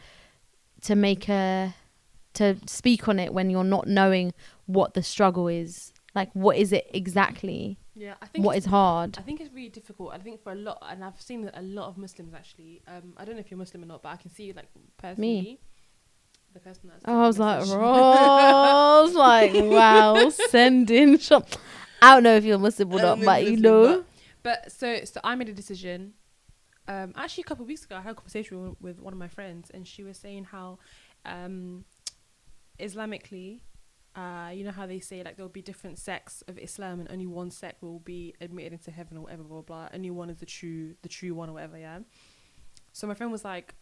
[SPEAKER 2] speak on it when you're not knowing what the struggle is. Like, what is it exactly?
[SPEAKER 1] Yeah, I think
[SPEAKER 2] what is hard.
[SPEAKER 1] I think it's really difficult. I think for a lot, and I've seen a lot of Muslims actually. I don't know if you're Muslim or not, but I can see, like, personally.
[SPEAKER 2] Me.
[SPEAKER 1] The person that's
[SPEAKER 2] I was like, wow, sending shop. I don't know if you're Muslim or not, but you know.
[SPEAKER 1] But so I made a decision. Actually, a couple of weeks ago, I had a conversation with one of my friends, and she was saying how, Islamically, you know how they say, like, there'll be different sects of Islam, and only one sect will be admitted into heaven or whatever, blah blah. Only one is the true one or whatever. Yeah. So my friend was like,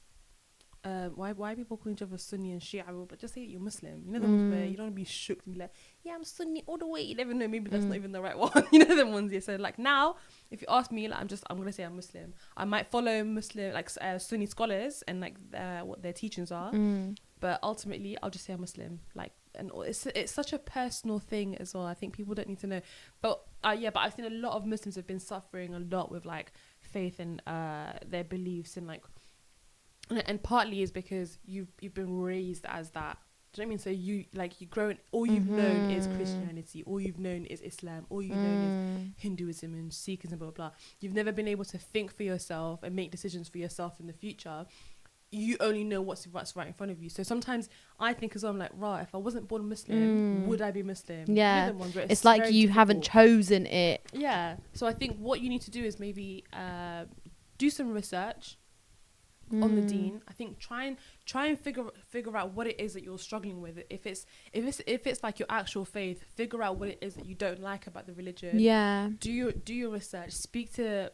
[SPEAKER 1] why are people calling each other Sunni and Shia? But just say that you're Muslim. You know the ones where you don't want to be shook and be like, yeah, I'm Sunni all the way. You never know, maybe that's not even the right one. You know the ones. Yeah. So like now, if you ask me, like, I'm gonna say I'm Muslim. I might follow Muslim, like, Sunni scholars and like what their teachings are, but ultimately I'll just say I'm Muslim. Like, and it's such a personal thing as well. I think people don't need to know. But but I've seen a lot of Muslims have been suffering a lot with like faith and their beliefs, and like. And partly is because you've been raised as that. Do you know what I mean? So you grow, all you've known is Christianity, all you've known is Islam, all you've known is Hinduism and Sikhism and blah, blah, blah. You've never been able to think for yourself and make decisions for yourself in the future. You only know what's right in front of you. So sometimes I think as well, I'm like, right, if I wasn't born Muslim, would I be Muslim?
[SPEAKER 2] Yeah. It's like you haven't chosen it.
[SPEAKER 1] Yeah. So I think what you need to do is maybe do some research on the deen. I think try and figure out what it is that you're struggling with. If it's like your actual faith, figure out what it is that you don't like about the religion.
[SPEAKER 2] Yeah.
[SPEAKER 1] Do your research. Speak to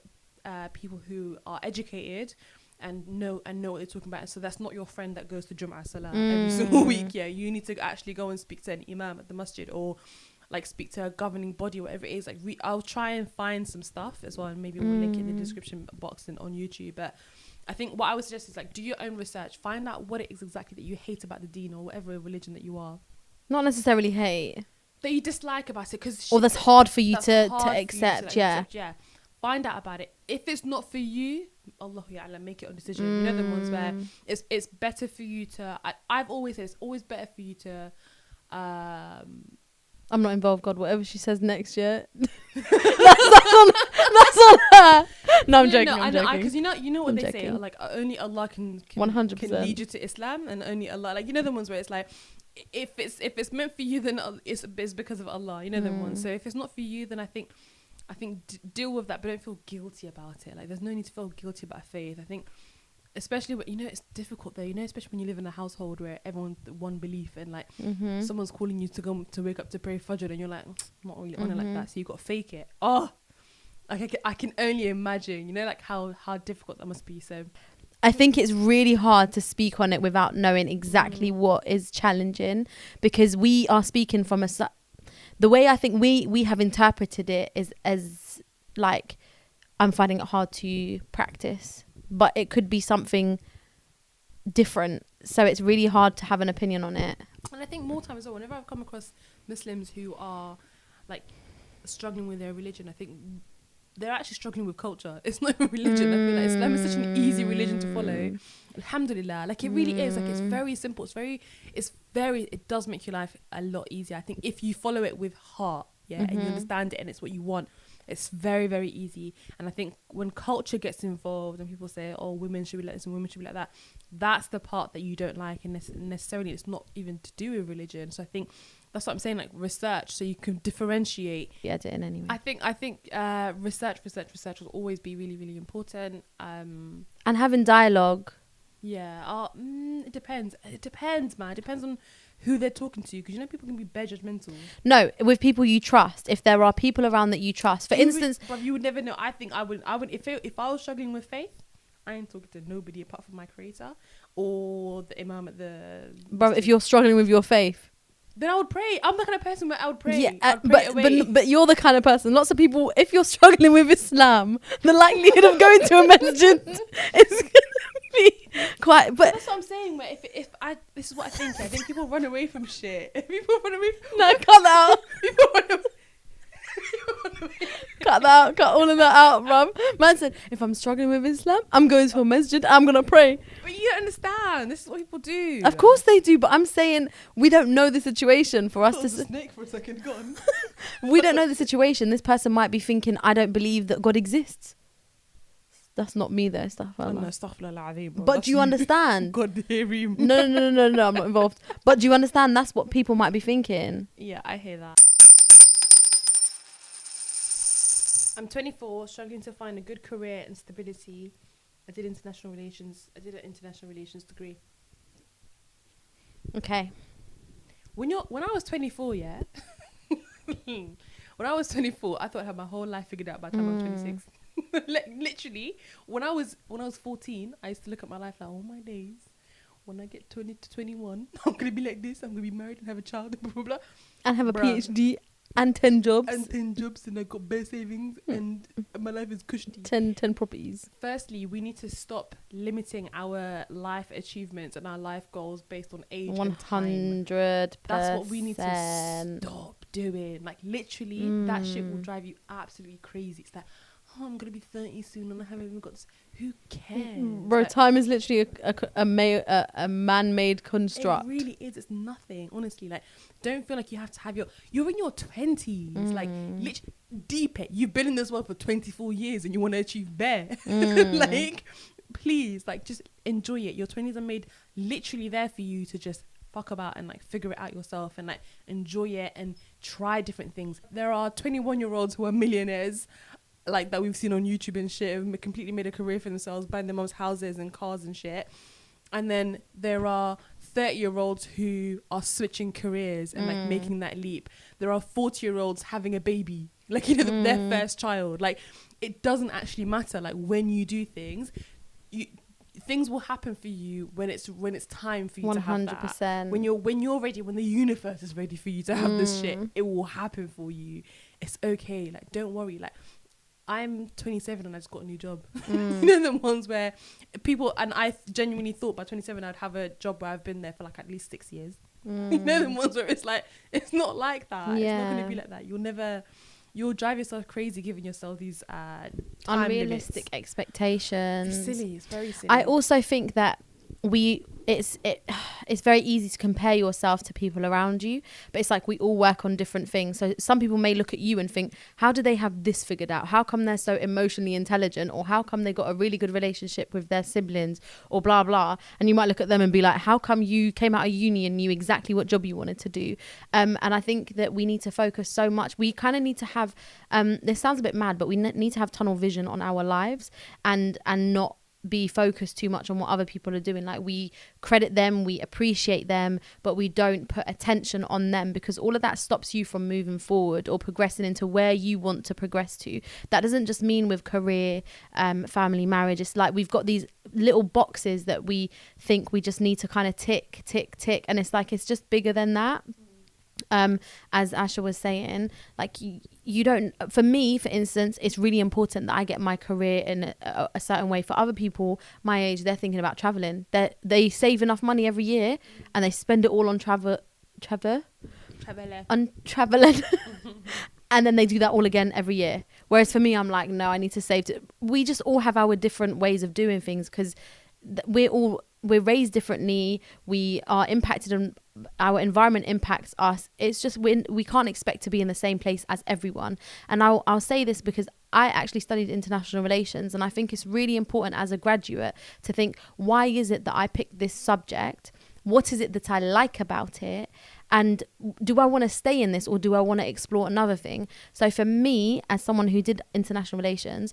[SPEAKER 1] people who are educated and know what they're talking about. So that's not your friend that goes to Jum'ah Salah every single week. Yeah, you need to actually go and speak to an imam at the masjid, or like speak to a governing body, or whatever it is. Like I'll try and find some stuff as well, and maybe we'll link it in the description box and on YouTube. But I think what I would suggest is like do your own research, find out what it is exactly that you hate about the deen or whatever religion that you are.
[SPEAKER 2] Not necessarily hate.
[SPEAKER 1] That you dislike about it,
[SPEAKER 2] or that's hard for you to accept. Yeah.
[SPEAKER 1] Find out about it. If it's not for you, Allah Ya'ala, make it a decision. You know the ones where it's better for you to. I've always said it's always better for you to.
[SPEAKER 2] I'm not involved, God. Whatever she says next year, that's on her. No, I'm joking. I'm joking.
[SPEAKER 1] Because you know what they say, like only Allah can
[SPEAKER 2] 100%
[SPEAKER 1] can lead you to Islam, and only Allah. Like, you know the ones where it's like, if it's meant for you, then it's because of Allah. You know the ones. So if it's not for you, then I think deal with that, but don't feel guilty about it. Like, there's no need to feel guilty about faith. I think especially when, it's difficult though, especially when you live in a household where everyone's one belief, and like someone's calling you to wake up to pray Fajr, and you're like, I'm not really on it like that, so you got to fake it. Like I can only imagine, like how difficult that must be. So
[SPEAKER 2] I think it's really hard to speak on it without knowing exactly what is challenging, because we are speaking from the way I think we have interpreted it is as like, I'm finding it hard to practice, but it could be something different. So it's really hard to have an opinion on it.
[SPEAKER 1] And I think more time as well, whenever I've come across Muslims who are like struggling with their religion, I think they're actually struggling with culture. It's not religion. I feel like Islam is such an easy religion to follow. Alhamdulillah. Like it really is. Like it's very simple. It does make your life a lot easier. I think if you follow it with heart, and you understand it and it's what you want, it's very, very easy. And I think when culture gets involved and people say, oh, women should be like this and women should be like that, that's the part that you don't like. And necessarily it's not even to do with religion. So I think that's what I'm saying, like research, so you can differentiate.
[SPEAKER 2] Yeah, do it anyway.
[SPEAKER 1] I think research will always be really, really important.
[SPEAKER 2] And having dialogue.
[SPEAKER 1] Yeah. It depends. It depends, man. It depends on who they're talking to, because people can be bare judgmental. No,
[SPEAKER 2] with people you trust. If there are people around that you trust, for instance,
[SPEAKER 1] but you would never know. I think I would if I was struggling with faith, I ain't talking to nobody apart from my creator or the imam at the.
[SPEAKER 2] Bro, if you're struggling with your faith,
[SPEAKER 1] then I would pray. I'm the kind of person where I would pray.
[SPEAKER 2] Yeah, but you're the kind of person. Lots of people, if you're struggling with Islam, the likelihood of going to a masjid is going to be quite. But
[SPEAKER 1] that's what I'm saying. Where this is what I think. I think people run away from shit. People run away.
[SPEAKER 2] No, cut that out. People run away. Cut all of that out, bruv. Man said, if I'm struggling with Islam, I'm going to a masjid, I'm gonna pray.
[SPEAKER 1] But you don't understand. This is what people do.
[SPEAKER 2] Of course they do, but I'm saying we don't know the situation for us to.
[SPEAKER 1] Snake for a second, go on.
[SPEAKER 2] We don't know the situation. This person might be thinking, I don't believe that God exists. That's not me there, But do you understand?
[SPEAKER 1] God hear him.
[SPEAKER 2] No, I'm not involved. But do you understand? That's what people might be thinking.
[SPEAKER 1] Yeah, I hear that. I'm 24, struggling to find a good career and stability. I did an international relations degree.
[SPEAKER 2] Okay.
[SPEAKER 1] When I was 24, yeah. When I was 24, I thought I had my whole life figured out by the time I'm 26. Literally, when I was 14, I used to look at my life like, oh my days, when I get 20 to 21, I'm gonna be like this. I'm gonna be married and have a child, blah blah blah,
[SPEAKER 2] and have a PhD. And 10 jobs.
[SPEAKER 1] And I got bare savings and my life is cushy.
[SPEAKER 2] 10 properties.
[SPEAKER 1] Firstly, we need to stop limiting our life achievements and our life goals based on age
[SPEAKER 2] 100%.
[SPEAKER 1] and time. That's what we need to stop doing. Like literally, that shit will drive you absolutely crazy. It's like, oh, I'm going to be 30 soon and I haven't even got this. Who cares?
[SPEAKER 2] Bro, like, time is literally a man-made construct.
[SPEAKER 1] It really is. It's nothing, honestly. Like, don't feel like you have to have you're in your 20s. Like, literally, deep it. You've been in this world for 24 years and you want to achieve bare. Like, please, like, just enjoy it. Your 20s are made literally there for you to just fuck about and like figure it out yourself and like enjoy it and try different things. There are 21-year-olds who are millionaires, like that we've seen on YouTube and shit, have completely made a career for themselves, buying their mom's houses and cars and shit. And then there are 30-year-olds who are switching careers and like making that leap. There are 40-year-olds having a baby, like, their first child. Like, it doesn't actually matter. Like, when you do things, things will happen for you when it's time for you 100%. To have that. When you're ready, when the universe is ready for you to have this shit, it will happen for you. It's okay. Like, don't worry. Like, I'm 27 and I just got a new job. The ones where people, and I genuinely thought by 27 I'd have a job where I've been there for like at least 6 years. The ones where it's like, it's not like that. Yeah. It's not going to be like that. You'll drive yourself crazy giving yourself these
[SPEAKER 2] unrealistic expectations.
[SPEAKER 1] It's silly. It's very silly.
[SPEAKER 2] I also think that it's very easy to compare yourself to people around you, but it's like we all work on different things. So some people may look at you and think, how do they have this figured out? How come they're so emotionally intelligent? Or how come they got a really good relationship with their siblings, or blah blah? And you might look at them and be like, how come you came out of uni and knew exactly what job you wanted to do? And I think that we need to focus so much. We kind of need to have this sounds a bit mad, but we need to have tunnel vision on our lives and not be focused too much on what other people are doing. Like, we credit them, we appreciate them, but we don't put attention on them, because all of that stops you from moving forward or progressing into where you want to progress to. That doesn't just mean with career, family, marriage. It's like we've got these little boxes that we think we just need to kind of tick, and it's like it's just bigger than that. As Asha was saying, like, you don't, for me, for instance, it's really important that I get my career in a certain way. For other people my age, they're thinking about traveling. They save enough money every year and they spend it all on traveling. And then they do that all again every year. Whereas for me, I'm like, no, I need to save. We just all have our different ways of doing things, because we're raised differently. We are impacted, and our environment impacts us. It's just we can't expect to be in the same place as everyone. And I'll say this because I actually studied international relations, and I think it's really important as a graduate to think, why is it that I picked this subject? What is it that I like about it? And do I want to stay in this, or do I want to explore another thing? So for me, as someone who did international relations,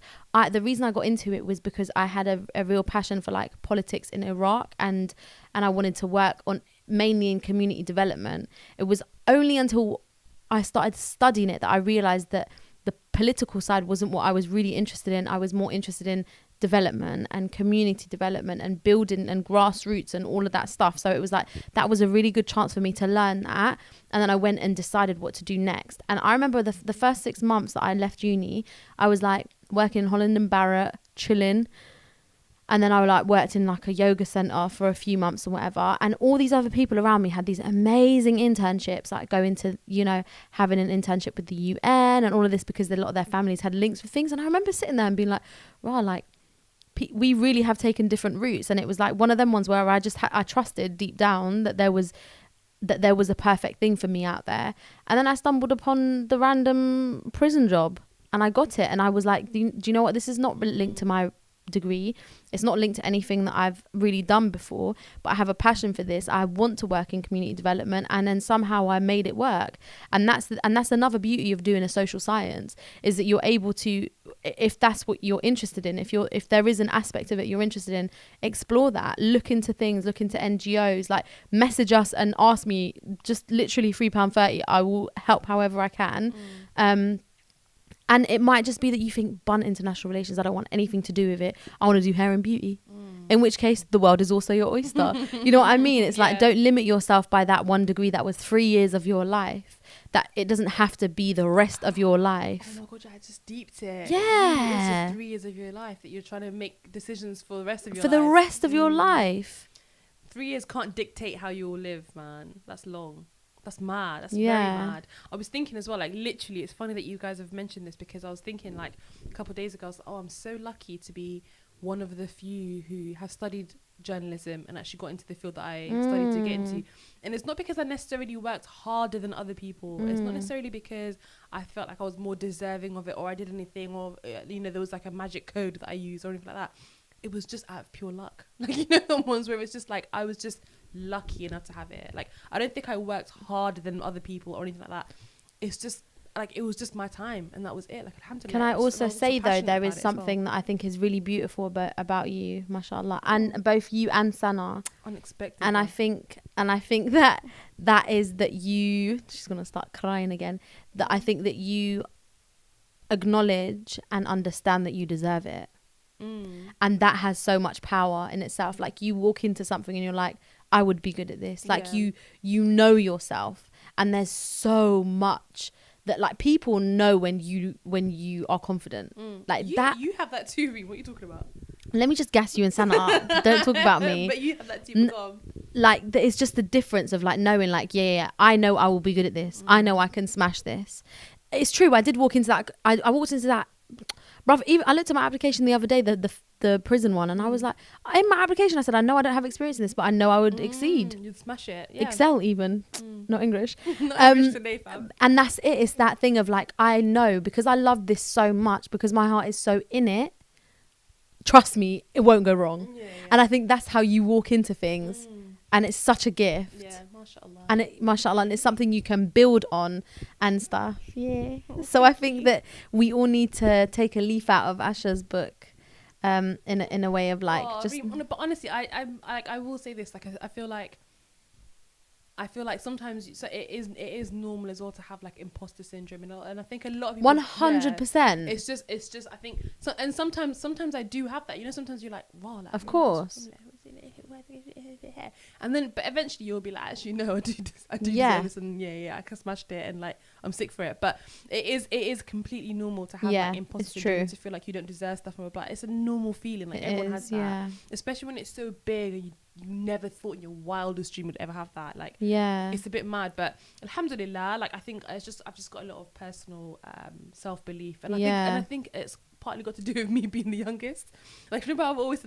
[SPEAKER 2] the reason I got into it was because I had a real passion for like politics in Iraq, and I wanted to work on mainly in community development. It was only until I started studying it that I realized that the political side wasn't what I was really interested in. I was more interested in development and community development and building and grassroots and all of that stuff. So it was like, that was a really good chance for me to learn that. And then I went and decided what to do next. And I remember the first 6 months that I left uni, I was like working in Holland and Barrett, chilling. And then I like worked in like a yoga center for a few months or whatever. And all these other people around me had these amazing internships, like going to, having an internship with the UN and all of this, because a lot of their families had links with things. And I remember sitting there and being like, wow, like, we really have taken different routes. And it was like one of them ones where I just I trusted deep down that there was a perfect thing for me out there. And then I stumbled upon the random prison job and I got it. And I was like, do you know what? This is not linked to my degree. It's not linked to anything that I've really done before, but I have a passion for this. I want to work in community development, and then somehow I made it work. And that's another beauty of doing a social science, is that you're able to, if that's what you're interested in, if there is an aspect of it you're interested in, explore that, look into things, look into NGOs, like message us and ask me, just literally £3.30. I will help however I can. And it might just be that you think, bun international relations, I don't want anything to do with it. I want to do hair and beauty. In which case, the world is also your oyster. You know what I mean? It's like, don't limit yourself by that one degree that was 3 years of your life. That it doesn't have to be the rest of your life.
[SPEAKER 1] Oh my God, I just deeped it.
[SPEAKER 2] Yeah.
[SPEAKER 1] It's 3 years of your life that you're trying to make decisions for the rest of your life.
[SPEAKER 2] For the rest of your life.
[SPEAKER 1] 3 years can't dictate how you will live, man. That's long. That's mad. That's very mad. I was thinking as well, like, literally, it's funny that you guys have mentioned this, because I was thinking, like, a couple of days ago, I was like, I'm so lucky to be one of the few who have studied journalism and actually got into the field that I studied to get into. And it's not because I necessarily worked harder than other people. It's not necessarily because I felt like I was more deserving of it, or I did anything, or, there was like a magic code that I used or anything like that. It was just out of pure luck. Like, the ones where it's just like, I was just lucky enough to have it. Like, I don't think I worked harder than other people or anything like that. It's just like, it was just my time, and that was it. Like, alhamdulillah.
[SPEAKER 2] Can I also say though, there is something that I think is really beautiful about you, mashallah, and both you and Sana.
[SPEAKER 1] Unexpected.
[SPEAKER 2] And I think that is that you, she's gonna start crying again, that I think that you acknowledge and understand that you deserve it. And that has so much power in itself. Like, you walk into something and you're like, I would be good at this. Like, you know yourself, and there's so much that, like, people know when you are confident. Like,
[SPEAKER 1] you have that too, Reem. What are you talking about?
[SPEAKER 2] Let me just gas you and Sana up. Don't talk about me.
[SPEAKER 1] But you have that too.
[SPEAKER 2] Like, it's just the difference of like knowing, like, yeah, I know I will be good at this. I know I can smash this. It's true. I did walk into that. I walked into that. Bruv, even I looked at my application the other day, the prison one, and I was like, in my application I said, I know I don't have experience in this, but I know I would exceed.
[SPEAKER 1] You'd smash it. Yeah.
[SPEAKER 2] Excel even. Not English.
[SPEAKER 1] Not English today, fam.
[SPEAKER 2] And that's it. It's that thing of like, I know, because I love this so much, because my heart is so in it, trust me, it won't go wrong. And I think that's how you walk into things. And it's such a gift.
[SPEAKER 1] Yeah, mashallah.
[SPEAKER 2] And it's something you can build on and stuff. Yeah. So I think that we all need to take a leaf out of Asha's book in a way of like just.
[SPEAKER 1] But honestly, I will say this. Like, I feel like sometimes it is normal as well to have like imposter syndrome, and I think a lot of people
[SPEAKER 2] 100%.
[SPEAKER 1] It's just I think so, and sometimes I do have that. You know, sometimes you're like, wow, like,
[SPEAKER 2] of course.
[SPEAKER 1] And then, but eventually you'll be like, actually, no, I do deserve this, and I can smash it, and like I'm sick for it. But it is completely normal to have like imposter syndrome, to feel like you don't deserve stuff from it. But it's a normal feeling, like everyone has that, especially when it's so big and you never thought in your wildest dream would ever have that. Like, it's a bit mad, but alhamdulillah, like I think I've just got a lot of personal self-belief, and I think it's partly got to do with me being the youngest. Like, remember, I've always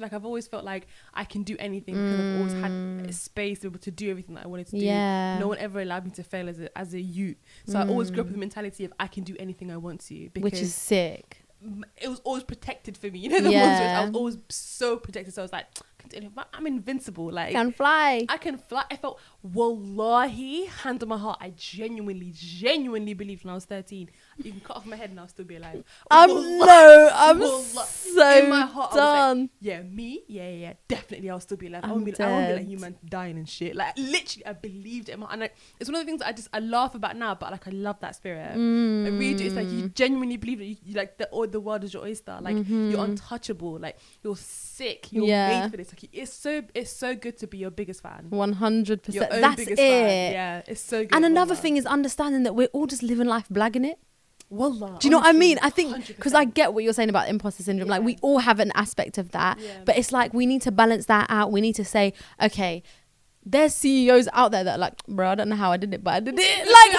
[SPEAKER 1] felt like I can do anything because I've always had space to be able to do everything that I wanted to do. No one ever allowed me to fail as a youth, so I always grew up with the mentality of I can do anything I want to, because
[SPEAKER 2] which is sick.
[SPEAKER 1] It was always protected for me, you know, the ones where I was always so protected, so I was like, I'm invincible, like I can fly. I felt, wallahi, hand on my heart, I genuinely believed when I was 13, you can cut off my head and I'll still be alive. I'm so in my heart, done. Like, definitely I'll still be alive. I won't be like human dying and shit. Like, literally, I believed it, and it's one of the things that I laugh about now, but like I love that spirit. I really do. It's like you genuinely believe that you like the world is your oyster. Like, you're untouchable. Like, you're sick. You're made for this. Like, it's so good to be your biggest fan.
[SPEAKER 2] 100%. That's it. Fan.
[SPEAKER 1] Yeah, it's so good.
[SPEAKER 2] And another thing is understanding that we're all just living life blagging it.
[SPEAKER 1] Wallah,
[SPEAKER 2] do you know what I mean? I think because I get what you're saying about imposter syndrome. Like, we all have an aspect of that, but it's like we need to balance that out. We need to say, okay, there's CEOs out there that are like, bro, I don't know how I did it, but I did it. Like,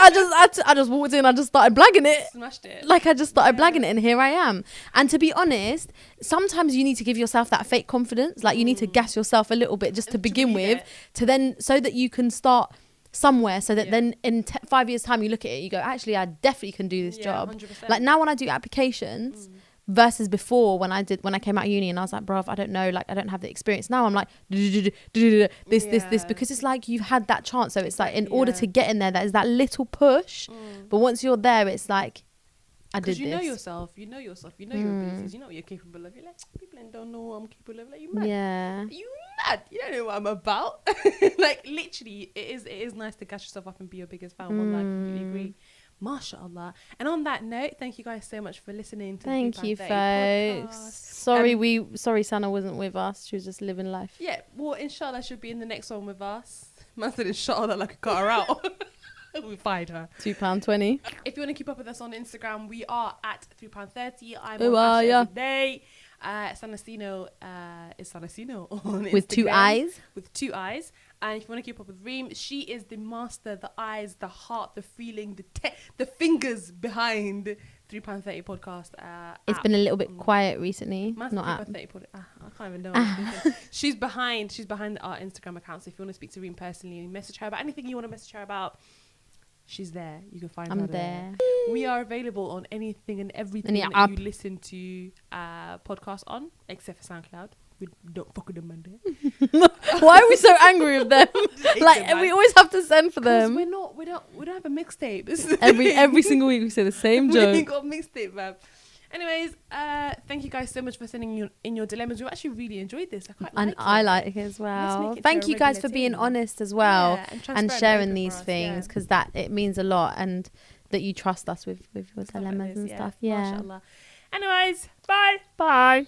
[SPEAKER 2] I just walked in, I just started blagging it.
[SPEAKER 1] Smashed it.
[SPEAKER 2] Like, I just started blagging it, and here I am. And to be honest, sometimes you need to give yourself that fake confidence. Like, you need to gas yourself a little bit just to begin with, to then, so that you can start somewhere, so that then in 5 years time you look at it, you go, actually, I definitely can do this job. 100%. Like, now when I do applications versus before, when I came out of uni and I was like, bruv, I don't know, like, I don't have the experience. Now I'm like, this, because it's like you've had that chance. So it's like, in order to get in there, that is that little push. But once you're there, it's like, I did this.
[SPEAKER 1] Because you know yourself, you know your abilities, you know what you're capable of. You're like, people don't know what I'm capable of. Like, you mad?
[SPEAKER 2] Yeah.
[SPEAKER 1] You mad? You don't know what I'm about. Like, literally, it is nice to gas yourself up and be your biggest fan. One, I completely agree. MashaAllah. And on that note, thank you guys so much for listening to
[SPEAKER 2] Thank you,
[SPEAKER 1] folks.
[SPEAKER 2] Sorry Sana wasn't with us. She was just living life.
[SPEAKER 1] Yeah, well, inshallah she'll be in the next one with us. Man said inshallah like I cut her out. We fired her.
[SPEAKER 2] £2.20.
[SPEAKER 1] If you want to keep up with us on Instagram, we are at £3.30. I'm on Asha every day. Sanasino is Sanasino on Instagram.
[SPEAKER 2] With 2 eyes.
[SPEAKER 1] With 2 eyes. And if you want to keep up with Reem, she is the master, the eyes, the heart, the feeling, the fingers behind £3.30 podcast.
[SPEAKER 2] It's been a little bit quiet recently. Not app.
[SPEAKER 1] I can't even know. She's behind our Instagram account. So if you want to speak to Reem personally, message her about anything you want to message her about, she's there. You can find her there. We are available on anything and everything that you listen to podcasts on, except for SoundCloud. We don't fuck with them, man.
[SPEAKER 2] Why are we so angry with them? Like, we always have to send for them.
[SPEAKER 1] We don't have a mixtape.
[SPEAKER 2] Every single week we say the same joke.
[SPEAKER 1] We ain't got a mixtape, man. Anyways, thank you guys so much for sending in your dilemmas. We actually really enjoyed this.
[SPEAKER 2] I like it as well. Thank you guys for being honest as well, and sharing these things, because that it means a lot, and that you trust us with your dilemmas and stuff. Yeah.
[SPEAKER 1] Mashallah. Anyways, bye.